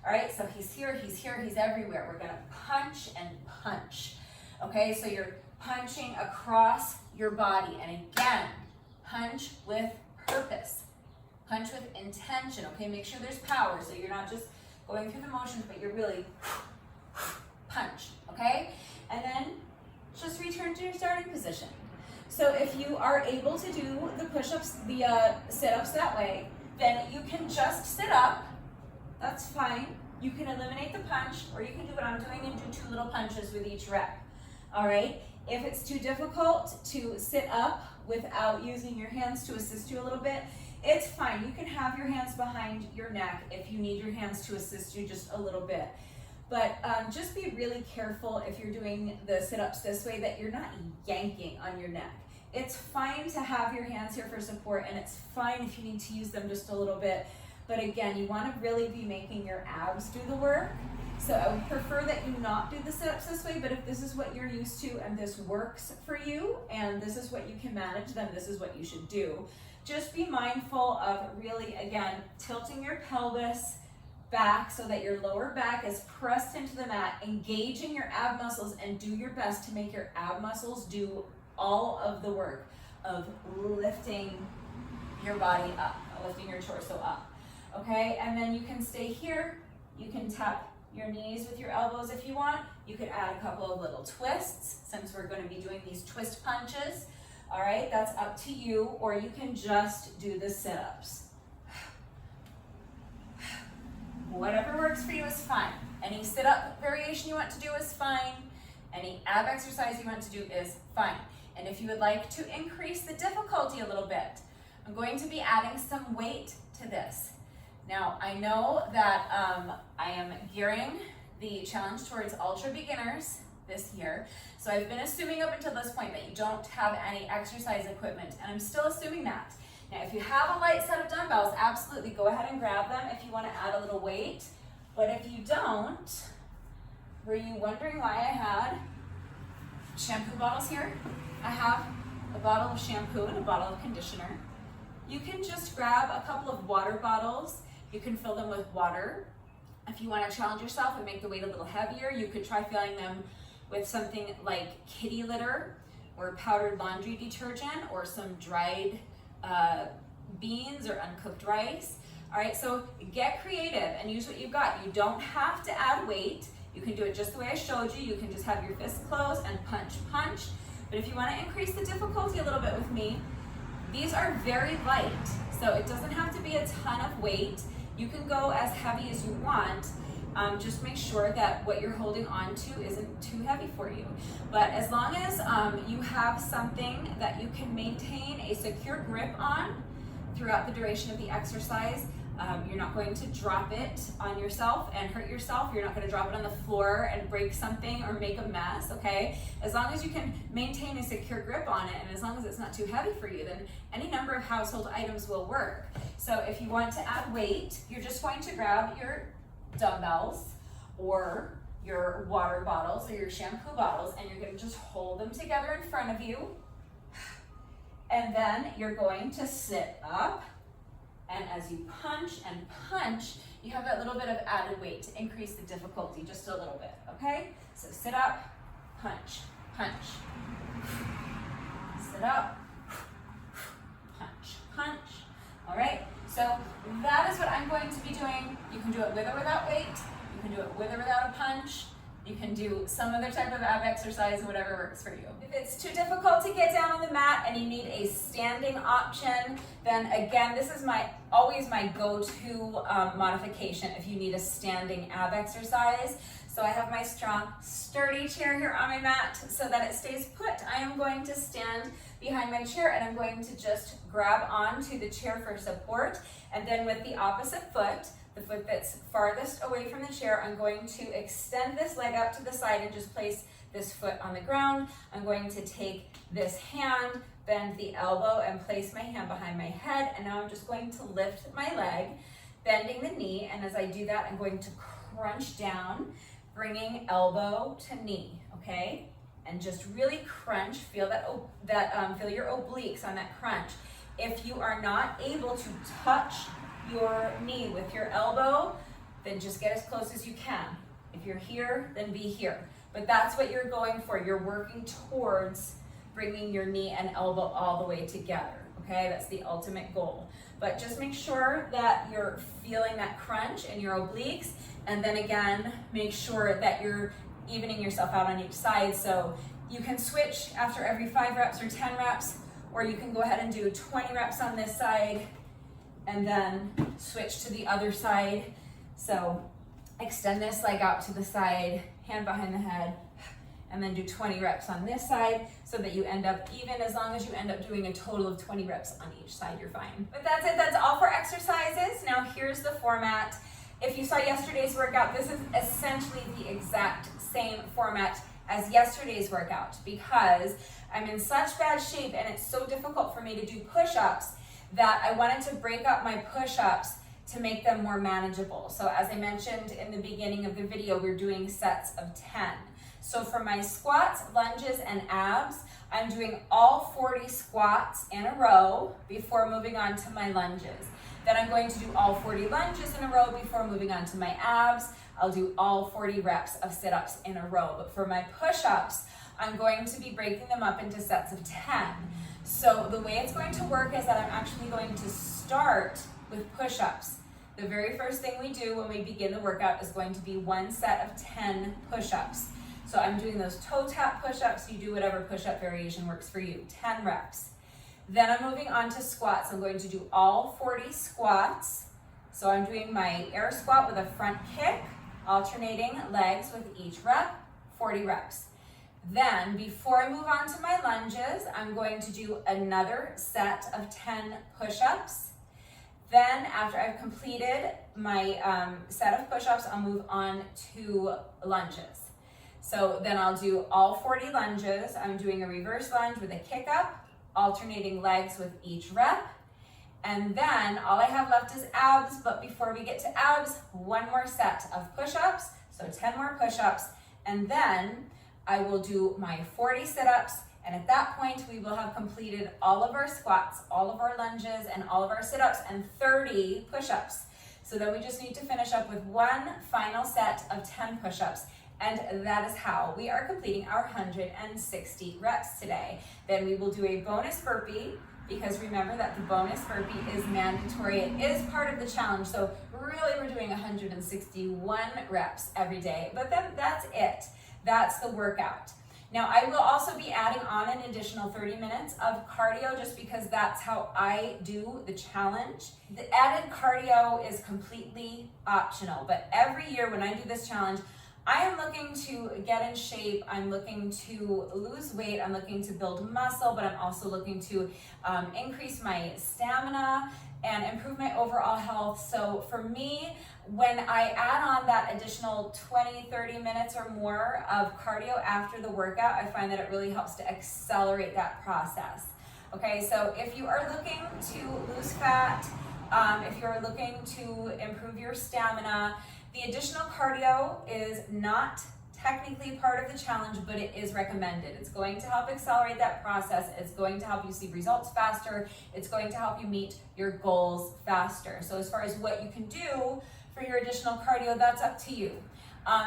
Speaker 1: All right, so he's here, he's everywhere. We're gonna punch and punch. Okay, so you're punching across your body. And again, punch with purpose. Punch with intention, okay? Make sure there's power, so you're not just going through the motions, but you're really punch, okay? And then just return to your starting position. So if you are able to do the push-ups, the sit-ups that way, then you can just sit up. That's fine. You can eliminate the punch, or you can do what I'm doing and do 2 little punches with each rep. All right? If it's too difficult to sit up without using your hands to assist you a little bit, it's fine. You can have your hands behind your neck if you need your hands to assist you just a little bit. But just be really careful if you're doing the sit-ups this way that you're not yanking on your neck. It's fine to have your hands here for support, and it's fine if you need to use them just a little bit. But again, you want to really be making your abs do the work. So I would prefer that you not do the sit-ups this way, but if this is what you're used to and this works for you and this is what you can manage, then this is what you should do. Just be mindful of really, again, tilting your pelvis back so that your lower back is pressed into the mat, engaging your ab muscles, and do your best to make your ab muscles do all of the work of lifting your body up, lifting your torso up, okay? And then you can stay here. You can tap your knees with your elbows if you want. You could add a couple of little twists since we're going to be doing these twist punches. All right, that's up to you, or you can just do the sit-ups. Whatever works for you is fine. Any sit-up variation you want to do is fine. Any ab exercise you want to do is fine. And if you would like to increase the difficulty a little bit, I'm going to be adding some weight to this. Now, I know that I am gearing the challenge towards ultra beginners this year. So I've been assuming up until this point that you don't have any exercise equipment, and I'm still assuming that. Now, if you have a light set of dumbbells, absolutely go ahead and grab them if you want to add a little weight. But if you don't, were you wondering why I had shampoo bottles here? I have a bottle of shampoo and a bottle of conditioner. You can just grab a couple of water bottles. You can fill them with water. If you want to challenge yourself and make the weight a little heavier, you could try filling them with something like kitty litter or powdered laundry detergent or some dried beans or uncooked rice. All right, so get creative and use what you've got. You don't have to add weight. You can do it just the way I showed you. You can just have your fists closed and punch, punch. But if you want to increase the difficulty a little bit with me, these are very light. So it doesn't have to be a ton of weight. You can go as heavy as you want. Just make sure that what you're holding on to isn't too heavy for you. But as long as you have something that you can maintain a secure grip on throughout the duration of the exercise, you're not going to drop it on yourself and hurt yourself. You're not going to drop it on the floor and break something or make a mess, okay? As long as you can maintain a secure grip on it, and as long as it's not too heavy for you, then any number of household items will work. So if you want to add weight, you're just going to grab your dumbbells or your water bottles or your shampoo bottles, and you're going to just hold them together in front of you. And then you're going to sit up. And as you punch and punch, you have that little bit of added weight to increase the difficulty just a little bit, okay? So sit up, punch, punch. Sit up, punch, punch. All right, so that is what I'm going to be doing. You can do it with or without weight. You can do it with or without a punch. You can do some other type of ab exercise, whatever works for you. If it's too difficult to get down on the mat and you need a standing option, then again, this is always my go-to modification if you need a standing ab exercise. So I have my strong, sturdy chair here on my mat so that it stays put. I am going to stand behind my chair and I'm going to just grab onto the chair for support. And then with the opposite foot, the foot that's farthest away from the chair, I'm going to extend this leg out to the side and just place this foot on the ground. I'm going to take this hand, bend the elbow, and place my hand behind my head. And now I'm just going to lift my leg, bending the knee. And as I do that, I'm going to crunch down, bringing elbow to knee, okay? And just really crunch, feel feel your obliques on that crunch. If you are not able to touch your knee with your elbow, then just get as close as you can. If you're here, then be here. But that's what you're going for. You're working towards bringing your knee and elbow all the way together, okay? That's the ultimate goal. But just make sure that you're feeling that crunch in your obliques, and then again, make sure that you're evening yourself out on each side. So you can switch after every 5 reps or 10 reps, or you can go ahead and do 20 reps on this side, and then switch to the other side. So extend this leg out to the side, hand behind the head, and then do 20 reps on this side so that you end up even. As long as you end up doing a total of 20 reps on each side, you're fine. But that's it, that's all for exercises. Now here's the format. If you saw yesterday's workout, this is essentially the exact same format as yesterday's workout because I'm in such bad shape and it's so difficult for me to do push-ups that I wanted to break up my push-ups to make them more manageable. So as I mentioned in the beginning of the video, we're doing sets of 10. So for my squats, lunges, and abs, I'm doing all 40 squats in a row before moving on to my lunges. Then I'm going to do all 40 lunges in a row before moving on to my abs. I'll do all 40 reps of sit-ups in a row. But for my push-ups, I'm going to be breaking them up into sets of 10. So the way it's going to work is that I'm actually going to start with push-ups. The very first thing we do when we begin the workout is going to be one set of 10 push-ups. So I'm doing those toe tap push-ups. You do whatever push-up variation works for you, 10 reps. Then I'm moving on to squats. I'm going to do all 40 squats. So I'm doing my air squat with a front kick, alternating legs with each rep, 40 reps. Then before I move on to my lunges, I'm going to do another set of 10 push-ups. Then after I've completed my set of push-ups, I'll move on to lunges. So then I'll do all 40 lunges. I'm doing a reverse lunge with a kick up, alternating legs with each rep. And then all I have left is abs, but before we get to abs, one more set of push-ups, so 10 more push-ups, and then I will do my 40 sit-ups, and at that point we will have completed all of our squats, all of our lunges, and all of our sit-ups, and 30 push-ups. So then we just need to finish up with one final set of 10 push-ups. And that is how we are completing our 160 reps today. Then we will do a bonus burpee, because remember that the bonus burpee is mandatory. It is part of the challenge. So really we're doing 161 reps every day, but then that's it. That's the workout. Now I will also be adding on an additional 30 minutes of cardio just because that's how I do the challenge. The added cardio is completely optional, but every year when I do this challenge, I am looking to get in shape, I'm looking to lose weight, I'm looking to build muscle, but I'm also looking to increase my stamina and improve my overall health. So for me, when I add on that additional 20, 30 minutes or more of cardio after the workout, I find that it really helps to accelerate that process. Okay, so if you are looking to lose fat, if you're looking to improve your stamina, the additional cardio is not technically part of the challenge, but it is recommended. It's going to help accelerate that process. It's going to help you see results faster. It's going to help you meet your goals faster. So as far as what you can do for your additional cardio, that's up to you.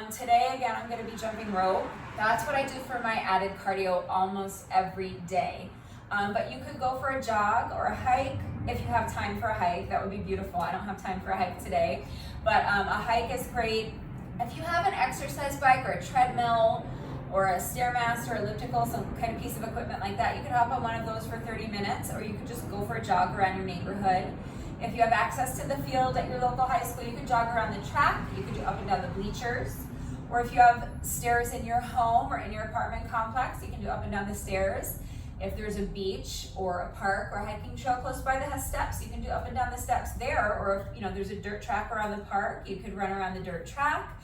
Speaker 1: Today, again, I'm going to be jumping rope. That's what I do for my added cardio almost every day. But you could go for a jog or a hike if you have time for a hike. That would be beautiful. I don't have time for a hike today, but a hike is great. If you have an exercise bike or a treadmill or a Stairmaster or elliptical, some kind of piece of equipment like that, you could hop on one of those for 30 minutes, or you could just go for a jog around your neighborhood. If you have access to the field at your local high school, you could jog around the track. You could do up and down the bleachers. Or if you have stairs in your home or in your apartment complex, you can do up and down the stairs. If there's a beach or a park or a hiking trail close by that has steps, you can do up and down the steps there. Or if there's a dirt track around the park, you could run around the dirt track.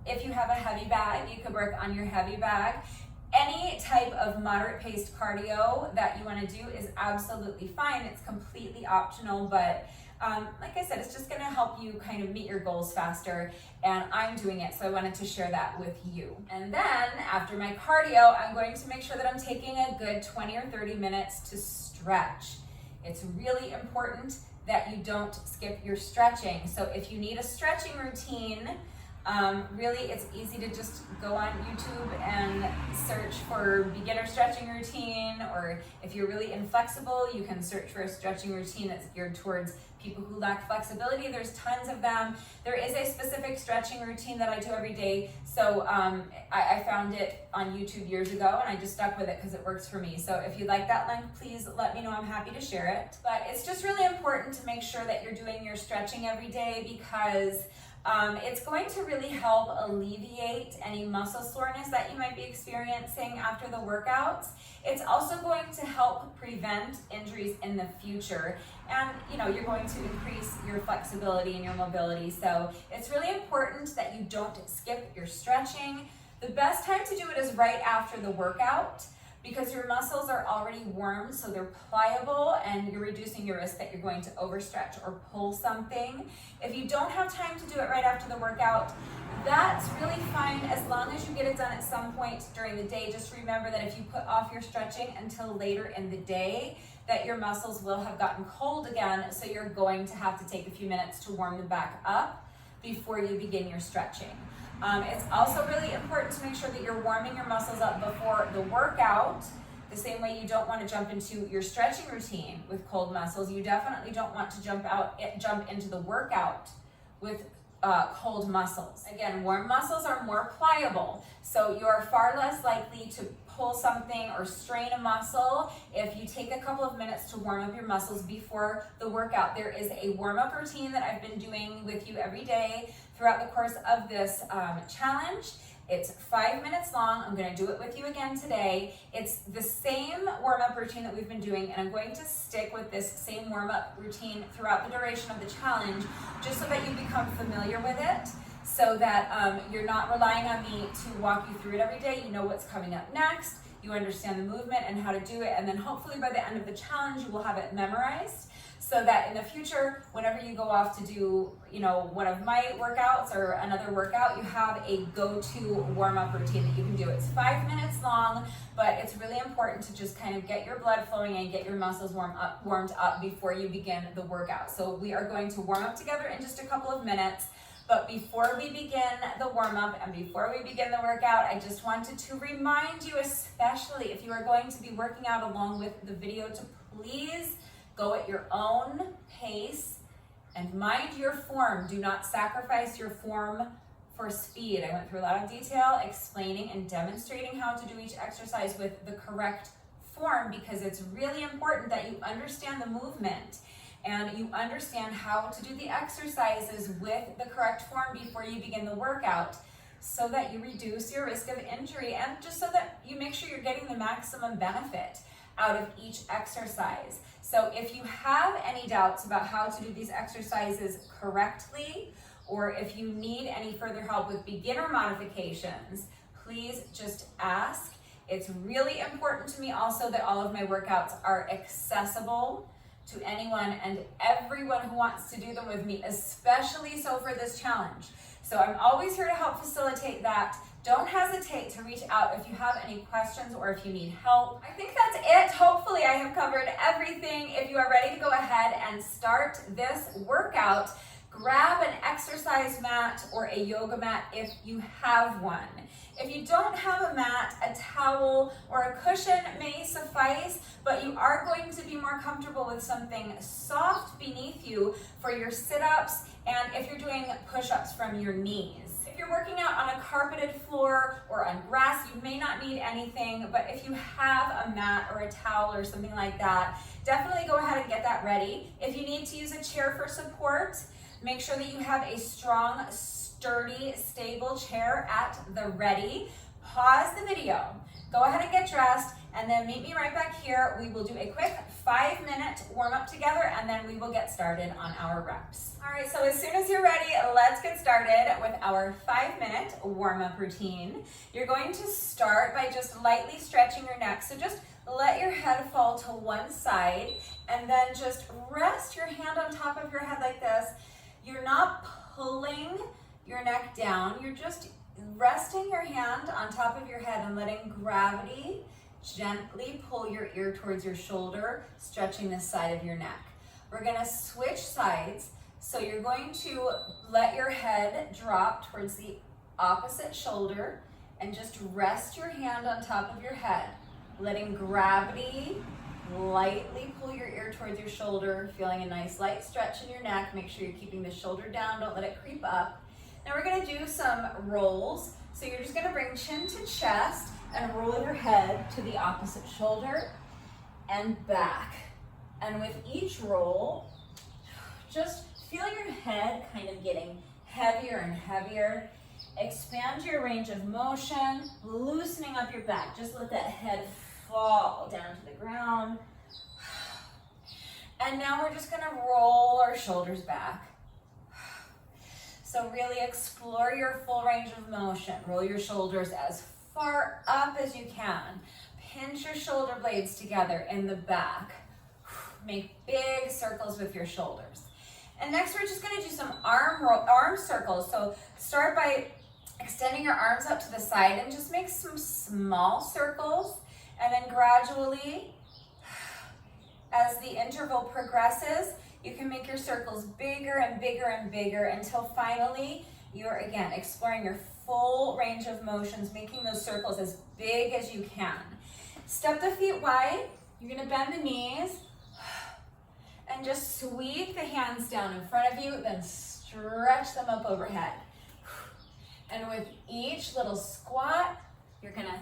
Speaker 1: If you have a heavy bag, you could work on your heavy bag. Any type of moderate paced cardio that you want to do is absolutely fine. It's completely optional, but like I said, it's just going to help you kind of meet your goals faster, and I'm doing it, so I wanted to share that with you. And then after my cardio, I'm going to make sure that I'm taking a good 20 or 30 minutes to stretch. It's really important that you don't skip your stretching. So if you need a stretching routine, really it's easy to just go on YouTube and search for beginner stretching routine, or if you're really inflexible, you can search for a stretching routine that's geared towards people who lack flexibility. There's tons of them. There is a specific stretching routine that I do every day. So I found it on YouTube years ago, and I just stuck with it because it works for me. So if you like that link, please let me know. I'm happy to share it. But it's just really important to make sure that you're doing your stretching every day, because it's going to really help alleviate any muscle soreness that you might be experiencing after the workouts. It's also going to help prevent injuries in the future. And you're going to increase your flexibility and your mobility. So it's really important that you don't skip your stretching. The best time to do it is right after the workout, because your muscles are already warm, so they're pliable, and you're reducing your risk that you're going to overstretch or pull something. If you don't have time to do it right after the workout, that's really fine as long as you get it done at some point during the day. Just remember that if you put off your stretching until later in the day, that your muscles will have gotten cold again, so you're going to have to take a few minutes to warm them back up before you begin your stretching. It's also really important to make sure that you're warming your muscles up before the workout. The same way you don't want to jump into your stretching routine with cold muscles, you definitely don't want to jump into the workout with cold muscles. Again, warm muscles are more pliable, so you're far less likely to pull something or strain a muscle if you take a couple of minutes to warm up your muscles before the workout. There is a warm-up routine that I've been doing with you every day throughout the course of this challenge. It's 5 minutes long. I'm going to do it with you again today. It's the same warm-up routine that we've been doing, and I'm going to stick with this same warm-up routine throughout the duration of the challenge, just so that you become familiar with it, so that you're not relying on me to walk you through it every day. You know what's coming up next, you understand the movement and how to do it, and then hopefully by the end of the challenge you will have it memorized, so that in the future, whenever you go off to do one of my workouts or another workout, you have a go-to warm-up routine that you can do. It's 5 minutes long, but it's really important to just kind of get your blood flowing and get your muscles warmed up before you begin the workout. So we are going to warm up together in just a couple of minutes. But before we begin the warm-up and before we begin the workout, I just wanted to remind you, especially if you are going to be working out along with the video, to please go at your own pace and mind your form. Do not sacrifice your form for speed. I went through a lot of detail explaining and demonstrating how to do each exercise with the correct form, because it's really important that you understand the movement and you understand how to do the exercises with the correct form before you begin the workout, so that you reduce your risk of injury and just so that you make sure you're getting the maximum benefit out of each exercise. So if you have any doubts about how to do these exercises correctly, or if you need any further help with beginner modifications, please just ask. It's really important to me also that all of my workouts are accessible to anyone and everyone who wants to do them with me, especially so for this challenge. So I'm always here to help facilitate that. Don't hesitate to reach out if you have any questions or if you need help. I think that's it. Hopefully I have covered everything. If you are ready to go ahead and start this workout, grab an exercise mat or a yoga mat if you have one. If you don't have a mat, a towel or a cushion may suffice, but you are going to be more comfortable with something soft beneath you for your sit-ups and if you're doing push-ups from your knees. If you're working out on a carpeted floor or on grass, you may not need anything, but if you have a mat or a towel or something like that, definitely go ahead and get that ready. If you need to use a chair for support, make sure that you have a strong, sturdy, stable chair at the ready. Pause the video, go ahead and get dressed, and then meet me right back here. We will do a quick 5-minute warm up together, and then we will get started on our reps. All right, so as soon as you're ready, let's get started with our 5-minute warm up routine. You're going to start by just lightly stretching your neck. So just let your head fall to one side, and then just rest your hand on top of your head like this. You're not pulling your neck down, you're just resting your hand on top of your head and letting gravity Gently pull your ear towards your shoulder, stretching the side of your neck. We're gonna switch sides. So you're going to let your head drop towards the opposite shoulder and just rest your hand on top of your head, letting gravity lightly pull your ear towards your shoulder, feeling a nice light stretch in your neck. Make sure you're keeping the shoulder down, don't let it creep up. Now we're gonna do some rolls. So you're just gonna bring chin to chest and roll your head to the opposite shoulder and back. And with each roll, just feel your head kind of getting heavier and heavier. Expand your range of motion, loosening up your back. Just let that head fall down to the ground. And now we're just gonna roll our shoulders back. So really explore your full range of motion. Roll your shoulders as far up as you can. Pinch your shoulder blades together in the back. Make big circles with your shoulders. And next we're just gonna do some arm circles. So start by extending your arms up to the side and just make some small circles. And then gradually, as the interval progresses, you can make your circles bigger and bigger and bigger until finally you're, again, exploring your full range of motions, making those circles as big as you can. Step the feet wide. You're gonna bend the knees and just sweep the hands down in front of you, then stretch them up overhead. And with each little squat, you're gonna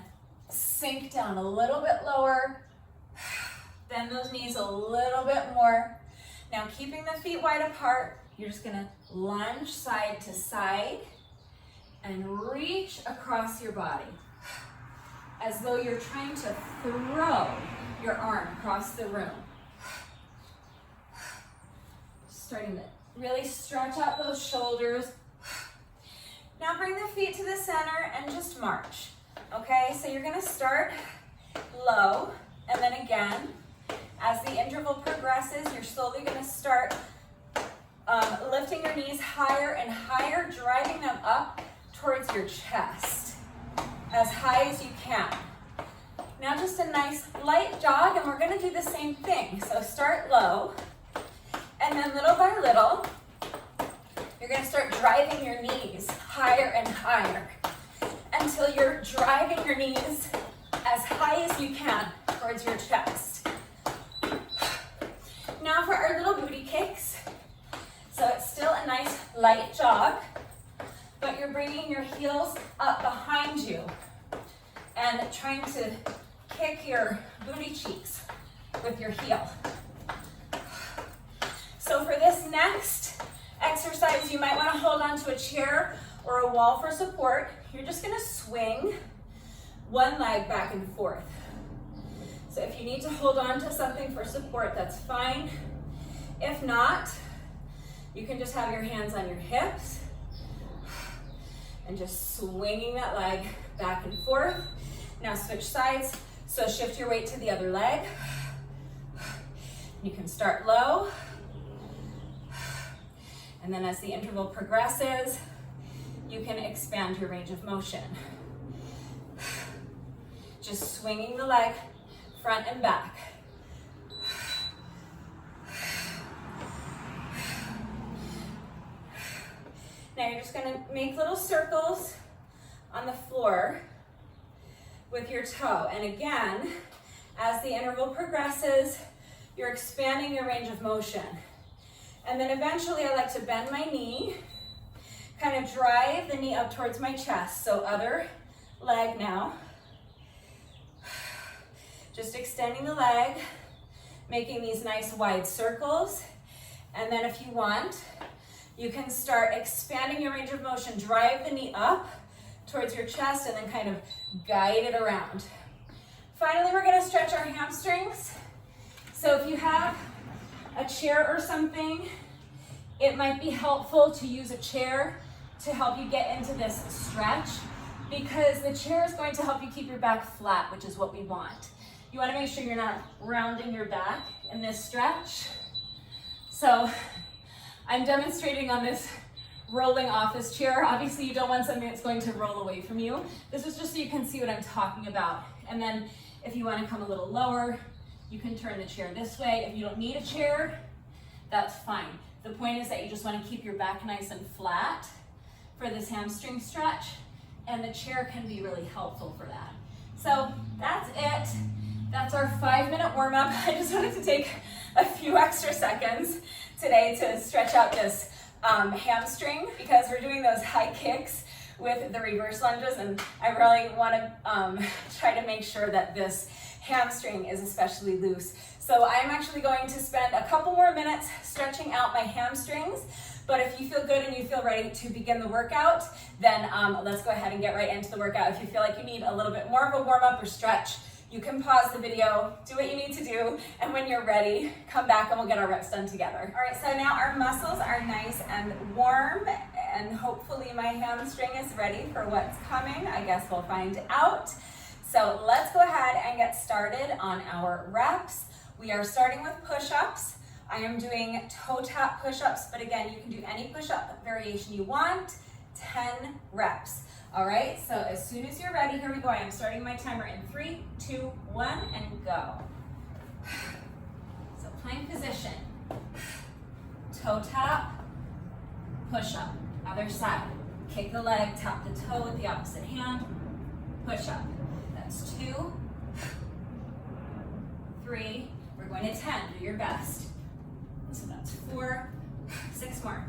Speaker 1: sink down a little bit lower, bend those knees a little bit more. Now keeping the feet wide apart, you're just gonna lunge side to side and reach across your body as though you're trying to throw your arm across the room. Starting to really stretch out those shoulders. Now bring the feet to the center and just march. Okay, so you're gonna start low, and then again, as the interval progresses, you're slowly gonna start lifting your knees higher and higher, driving them up towards your chest, as high as you can. Now just a nice light jog, and we're gonna do the same thing. So start low, and then little by little, you're gonna start driving your knees higher and higher until you're driving your knees as high as you can towards your chest. Now for our little booty kicks. So it's still a nice light jog, but you're bringing your heels up behind you and trying to kick your booty cheeks with your heel. So for this next exercise, you might want to hold on to a chair or a wall for support. You're just going to swing one leg back and forth. So if you need to hold on to something for support, that's fine. If not, you can just have your hands on your hips and just swinging that leg back and forth. Now switch sides. So shift your weight to the other leg. You can start low. And then as the interval progresses, you can expand your range of motion. Just swinging the leg front and back. Now you're just gonna make little circles on the floor with your toe. And again, as the interval progresses, you're expanding your range of motion. And then eventually I like to bend my knee, kind of drive the knee up towards my chest. So other leg now. Just extending the leg, making these nice wide circles. And then if you want, you can start expanding your range of motion. Drive the knee up towards your chest and then kind of guide it around. Finally, we're gonna stretch our hamstrings. So if you have a chair or something, it might be helpful to use a chair to help you get into this stretch, because the chair is going to help you keep your back flat, which is what we want. You want to make sure you're not rounding your back in this stretch. So I'm demonstrating on this rolling office chair. Obviously you don't want something that's going to roll away from you. This is just so you can see what I'm talking about. And then If you want to come a little lower, you can turn the chair this way. If you don't need a chair, that's fine. The point is that you just want to keep your back nice and flat for this hamstring stretch, and the chair can be really helpful for that. So that's it. That's our 5-minute warm up. I just wanted to take a few extra seconds today to stretch out this hamstring, because we're doing those high kicks with the reverse lunges, and I really want to try to make sure that this hamstring is especially loose. So I'm actually going to spend a couple more minutes stretching out my hamstrings, but if you feel good and you feel ready to begin the workout, then let's go ahead and get right into the workout. If you feel like you need a little bit more of a warm up or stretch, you can pause the video, do what you need to do, and when you're ready, come back and we'll get our reps done together. All right, so now our muscles are nice and warm, and hopefully my hamstring is ready for what's coming. I guess we'll find out. So let's go ahead and get started on our reps. We are starting with push-ups. I am doing toe tap push-ups, but again, you can do any push-up variation you want, 10 reps. All right, so as soon as you're ready, here we go. I am starting my timer in 3, 2, 1, and go. So plank position, toe tap, push up, other side. Kick the leg, tap the toe with the opposite hand, push up. That's 2, 3, we're going to 10, do your best. So that's 4, 6 more.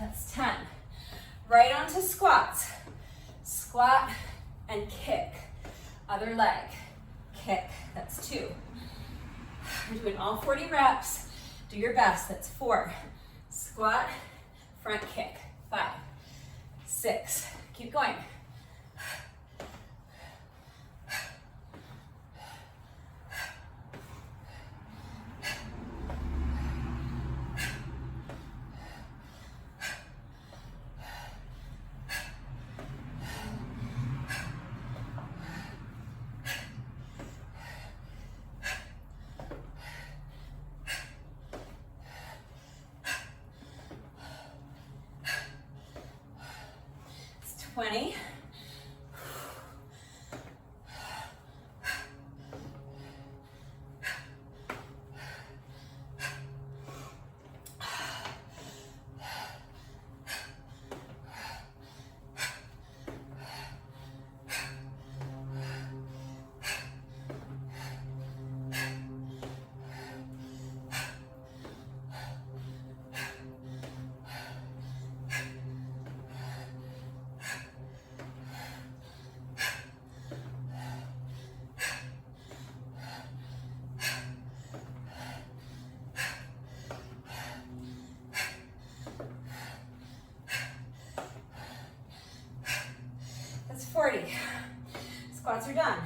Speaker 1: That's 10. Right onto squats. Squat and kick. Other leg, kick. That's 2. We're doing all 40 reps. Do your best. That's 4. Squat, front kick. 5, 6. Keep going. It's 20. That's 40. Squats are done.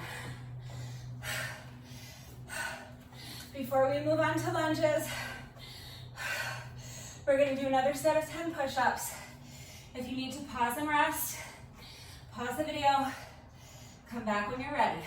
Speaker 1: Before we move on to lunges, we're going to do another set of 10 push-ups. If you need to pause and rest, pause the video, come back when you're ready.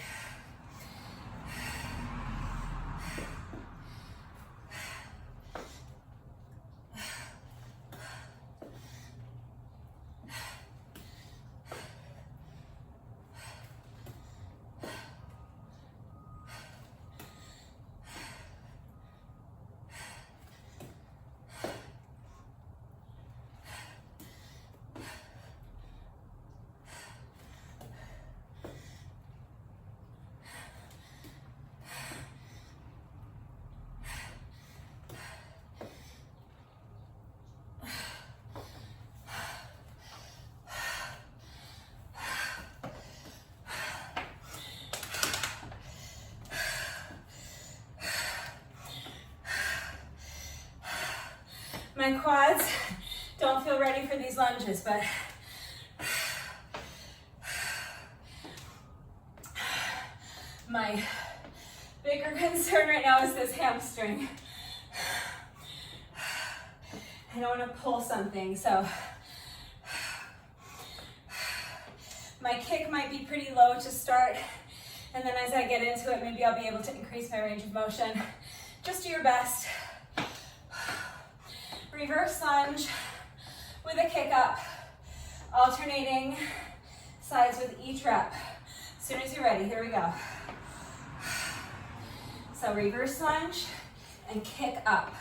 Speaker 1: My quads don't feel ready for these lunges, but my bigger concern right now is this hamstring. I don't want to pull something, so My kick might be pretty low to start, and then as I get into it, maybe I'll be able to increase my range of motion. Just do your best. Reverse lunge with a kick up, alternating sides with each rep. As soon as you're ready, here we go. So reverse lunge and kick up,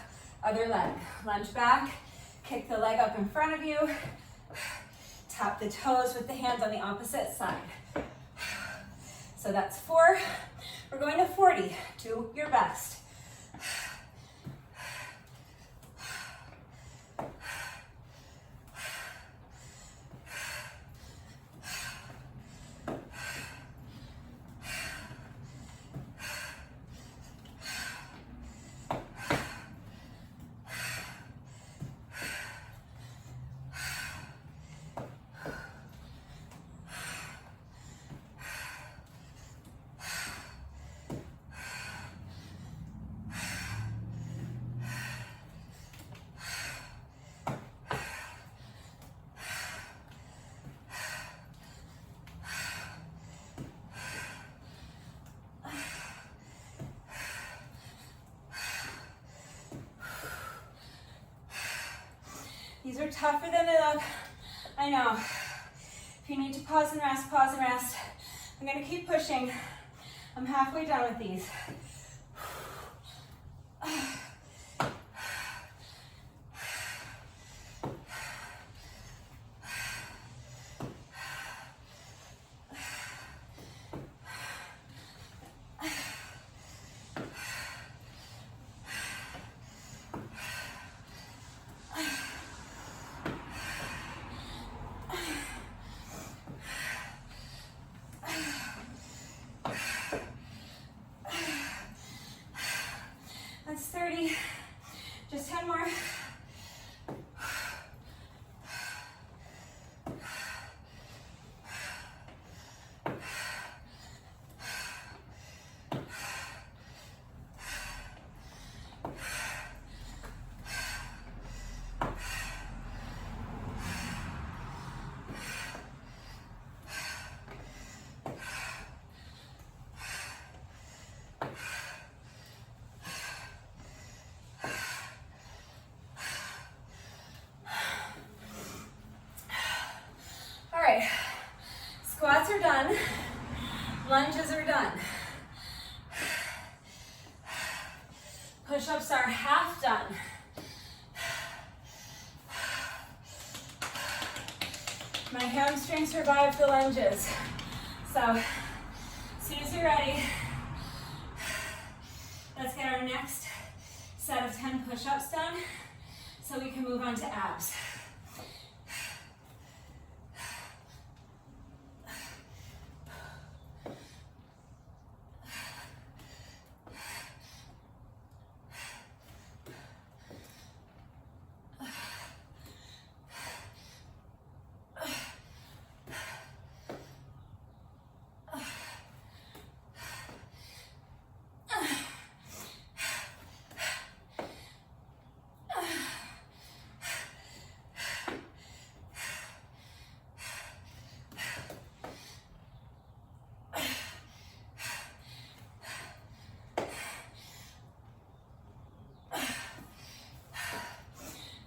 Speaker 1: other leg. Lunge back, kick the leg up in front of you, tap the toes with the hands on the opposite side. So that's 4. We're going to 40. Do your best. These are tougher than they look. I know. If you need to pause and rest, pause and rest. I'm gonna keep pushing. I'm halfway done with these. That's 30. Just 10 more. Squats are done, lunges are done. Push-ups are half done. My hamstring survived the lunges. So, as soon as you're ready, let's get our next set of 10 push-ups done so we can move on to abs.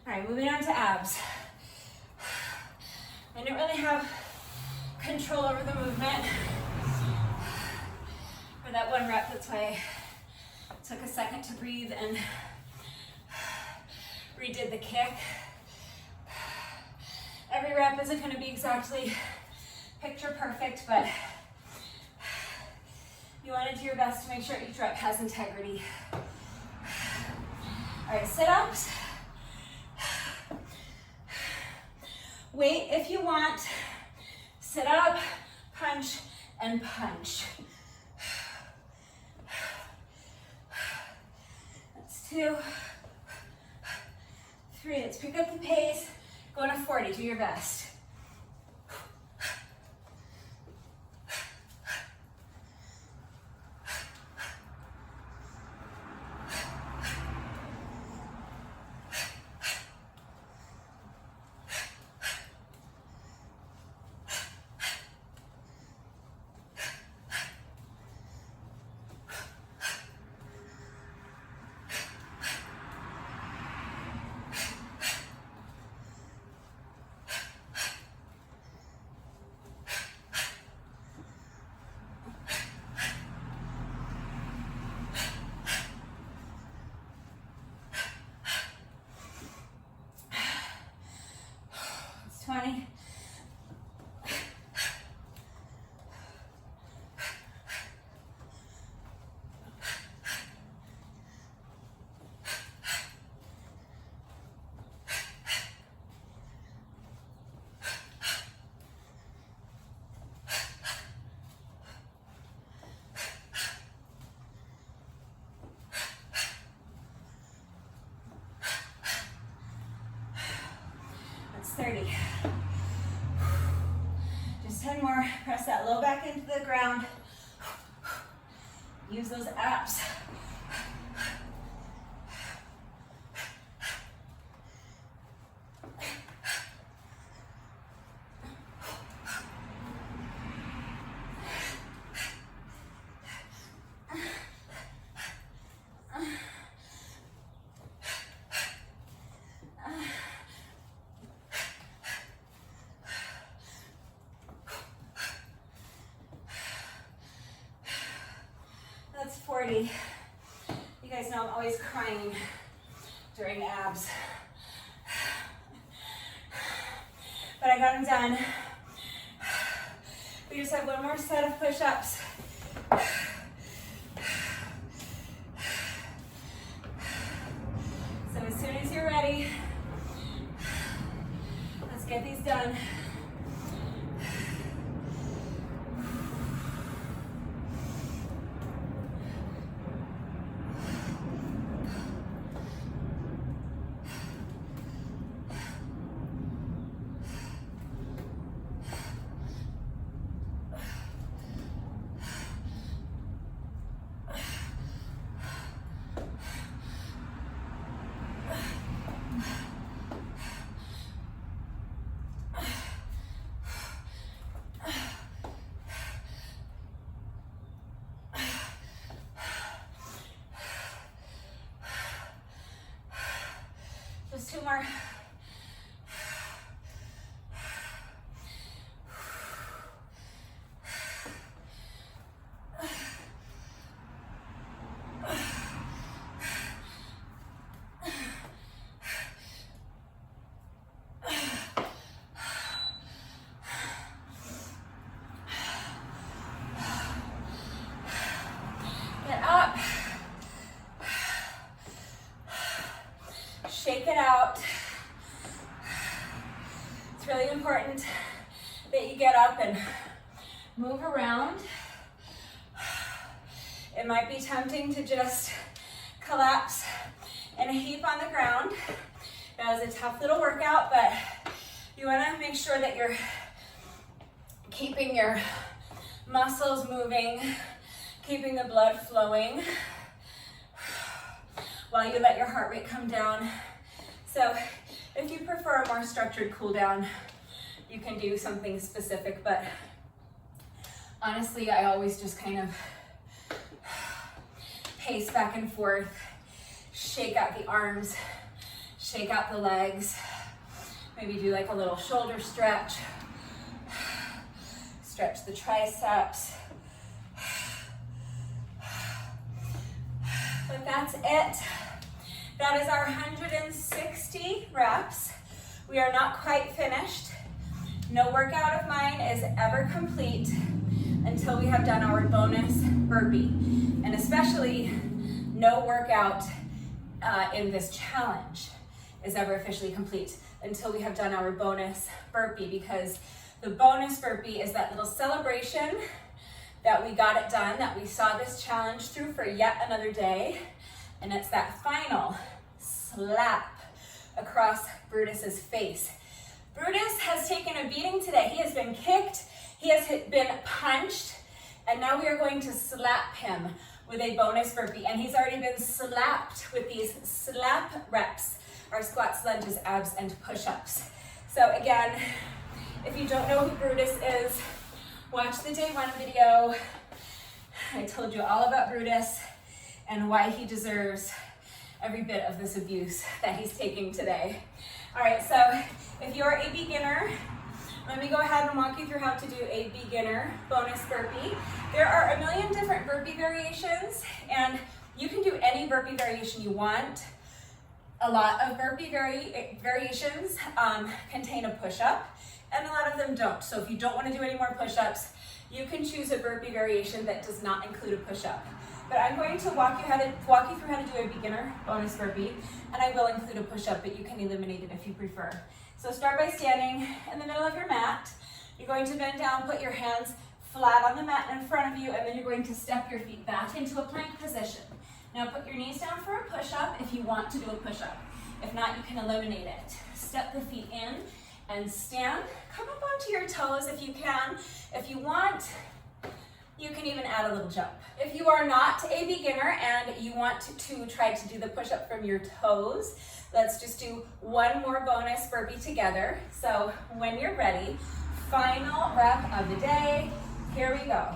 Speaker 1: All right, moving on to abs. I didn't really have control over the movement for that one rep. That's why I took a second to breathe and redid the kick. Every rep isn't going to be exactly picture perfect, but you want to do your best to make sure each rep has integrity. All right, sit-ups. Wait if you want. Sit up, punch, and punch. That's 2, 3. Let's pick up the pace. Go to 40. Do your best. 30. Just 10 more. Press that low back into the ground. Use those abs. That's 40. You guys know I'm always crying during abs. But I got them done. We just have one more set of push-ups. So as soon as you're ready, let's get these done. Just 2 more. Get up. Shake it out. It's really important that you get up and move around. It might be tempting to just collapse in a heap on the ground. That was a tough little workout, but you want to make sure that you're keeping your muscles moving, keeping the blood flowing while you let your heart rate come down. So if you prefer a more structured cool down, you can do something specific, but honestly, I always just kind of pace back and forth, shake out the arms, shake out the legs, maybe do like a little shoulder stretch, stretch the triceps. But that's it. That is our 160 reps. We are not quite finished. No workout of mine is ever complete until we have done our bonus burpee. And especially no workout in this challenge is ever officially complete until we have done our bonus burpee, because the bonus burpee is that little celebration that we got it done, that we saw this challenge through for yet another day. And it's that final slap across Brutus's face. Brutus has taken a beating today. He has been kicked, he has been punched, and now we are going to slap him with a bonus burpee. And he's already been slapped with these slap reps, our squats, lunges, abs, and push-ups. So again, if you don't know who Brutus is, watch the day 1 video. I told you all about Brutus and why he deserves every bit of this abuse that he's taking today. All right, so if you're a beginner, let me go ahead and walk you through how to do a beginner bonus burpee. There are a million different burpee variations, and you can do any burpee variation you want. A lot of burpee variations contain a push-up, and a lot of them don't. So if you don't want to do any more push-ups, you can choose a burpee variation that does not include a push-up. But I'm going to walk you through how to do a beginner bonus burpee, and I will include a push-up, but you can eliminate it if you prefer. So start by standing in the middle of your mat. You're going to bend down, put your hands flat on the mat in front of you, and then you're going to step your feet back into a plank position. Now put your knees down for a push-up if you want to do a push-up. If not, you can eliminate it. Step the feet in and stand. Come up onto your toes if you can. If you want, you can even add a little jump. If you are not a beginner and you want to try to do the push-up from your toes, let's just do one more bonus burpee together. So when you're ready, final rep of the day. Here we go.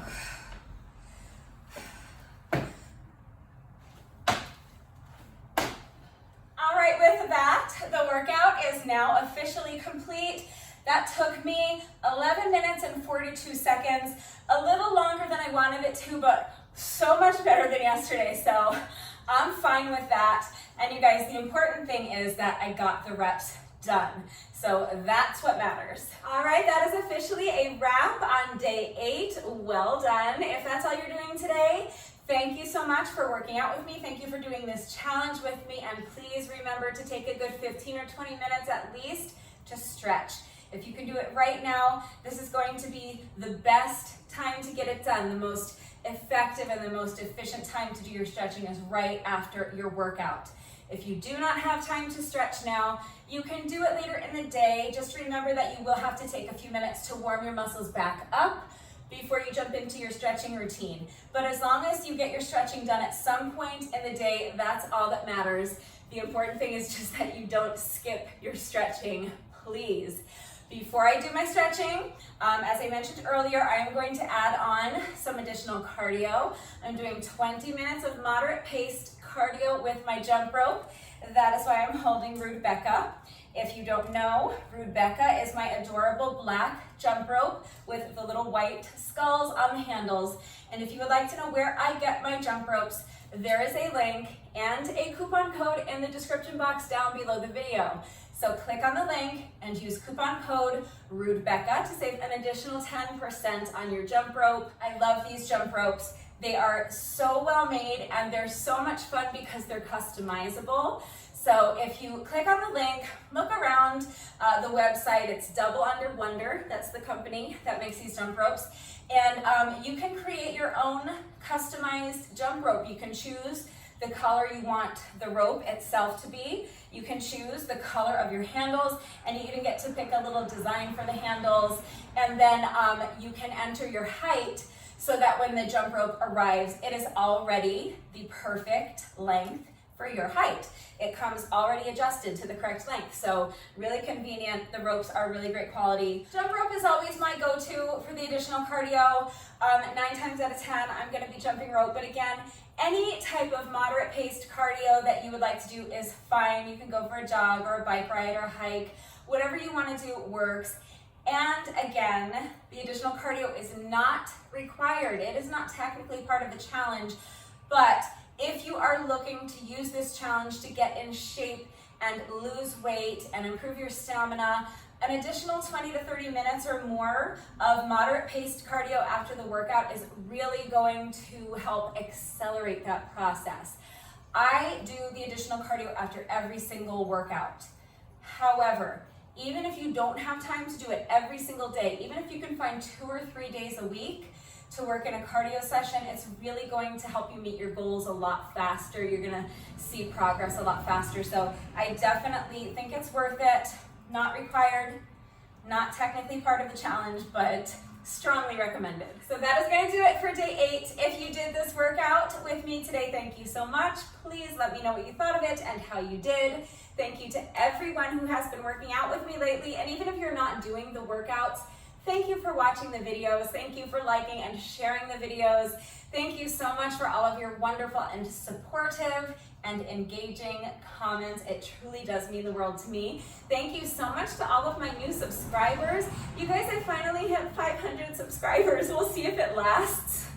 Speaker 1: All right, with that, the workout is now officially complete. That took me 11 minutes and 42 seconds, a little longer than I wanted it to, but so much better than yesterday, so I'm fine with that. And you guys, the important thing is that I got the reps done. So that's what matters. All right, that is officially a wrap on day 8. Well done. If that's all you're doing today, thank you so much for working out with me. Thank you for doing this challenge with me. And please remember to take a good 15 or 20 minutes at least to stretch. If you can do it right now, this is going to be the best time to get it done. The most effective and the most efficient time to do your stretching is right after your workout. If you do not have time to stretch now, you can do it later in the day. Just remember that you will have to take a few minutes to warm your muscles back up before you jump into your stretching routine. But as long as you get your stretching done at some point in the day, that's all that matters. The important thing is just that you don't skip your stretching, please. Before I do my stretching, as I mentioned earlier, I am going to add on some additional cardio. I'm doing 20 minutes of moderate paced cardio with my jump rope. That is why I'm holding Rude Becca. If you don't know, Rude Becca is my adorable black jump rope with the little white skulls on the handles. And if you would like to know where I get my jump ropes, there is a link and a coupon code in the description box down below the video. So click on the link and use coupon code RUDEBECCA to save an additional 10% on your jump rope. I love these jump ropes. They are so well made and they're so much fun because they're customizable. So if you click on the link, look around the website, it's Double Under Wonder, that's the company that makes these jump ropes. And you can create your own customized jump rope. You can choose the color you want the rope itself to be. You can choose the color of your handles, and you even get to pick a little design for the handles. And then you can enter your height so that when the jump rope arrives, it is already the perfect length for your height. It comes already adjusted to the correct length, so really convenient. The ropes are really great quality. Jump rope is always my go-to for the additional cardio. 9 times out of 10, I'm gonna be jumping rope, but again, any type of moderate paced cardio that you would like to do is fine. You can go for a jog or a bike ride or a hike. Whatever you want to do works. And again, the additional cardio is not required. It is not technically part of the challenge, but if you are looking to use this challenge to get in shape and lose weight and improve your stamina, an additional 20 to 30 minutes or more of moderate paced cardio after the workout is really going to help accelerate that process. I do the additional cardio after every single workout. However, even if you don't have time to do it every single day, even if you can find 2 or 3 days a week to work in a cardio session, it's really going to help you meet your goals a lot faster. You're gonna see progress a lot faster. So I definitely think it's worth it. Not required, not technically part of the challenge, but strongly recommended. So that is going to do it for day 8. If you did this workout with me today, thank you so much. Please let me know what you thought of it and how you did. Thank you to everyone who has been working out with me lately. And even if you're not doing the workouts, thank you for watching the videos. Thank you for liking and sharing the videos. Thank you so much for all of your wonderful and supportive and engaging comments. It truly does mean the world to me. Thank you so much to all of my new subscribers. You guys, I finally hit 500 subscribers. We'll see if it lasts.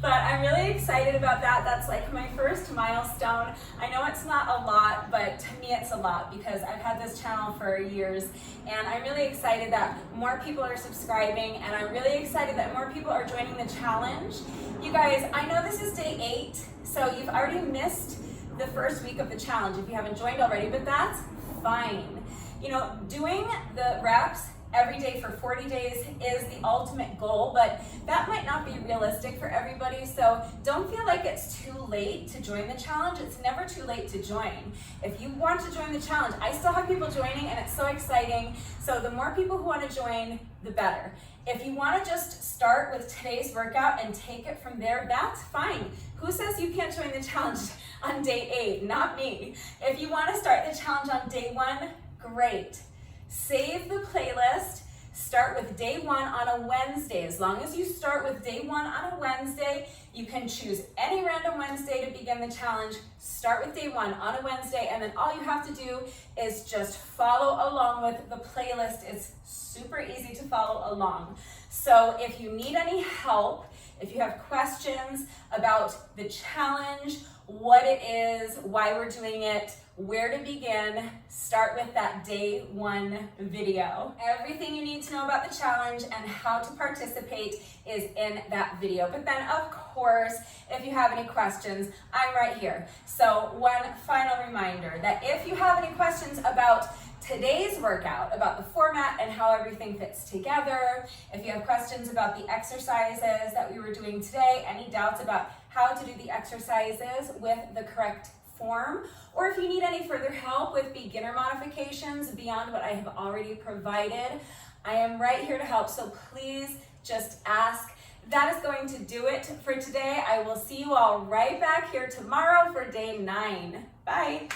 Speaker 1: But I'm really excited about that. That's like my first milestone. I know it's not a lot, but to me it's a lot because I've had this channel for years, and I'm really excited that more people are subscribing, and I'm really excited that more people are joining the challenge. You guys, I know this is day 8, so you've already missed the first week of the challenge if you haven't joined already, but that's fine. You know, doing the reps every day for 40 days is the ultimate goal, but that might not be realistic for everybody. So don't feel like it's too late to join the challenge. It's never too late to join. If you want to join the challenge, I still have people joining and it's so exciting. So the more people who want to join, the better. If you want to just start with today's workout and take it from there, that's fine. Who says you can't join the challenge on day 8? Not me. If you want to start the challenge on day 1, great. Save the playlist. Start with day 1 on a Wednesday. As long as you start with day 1 on a Wednesday, you can choose any random Wednesday to begin the challenge. Start with day 1 on a Wednesday, and then all you have to do is just follow along with the playlist. It's super easy to follow along. So if you need any help, if you have questions about the challenge, what it is, why we're doing it, where to begin, start with that day 1 video. Everything you need to know about the challenge and how to participate is in that video. But then of course, if you have any questions, I'm right here. So one final reminder that if you have any questions about today's workout, about the format and how everything fits together, if you have questions about the exercises that we were doing today, any doubts about how to do the exercises with the correct form, or if you need any further help with beginner modifications beyond what I have already provided, I am right here to help, so please just ask. That is going to do it for today. I will see you all right back here tomorrow for day 9. Bye.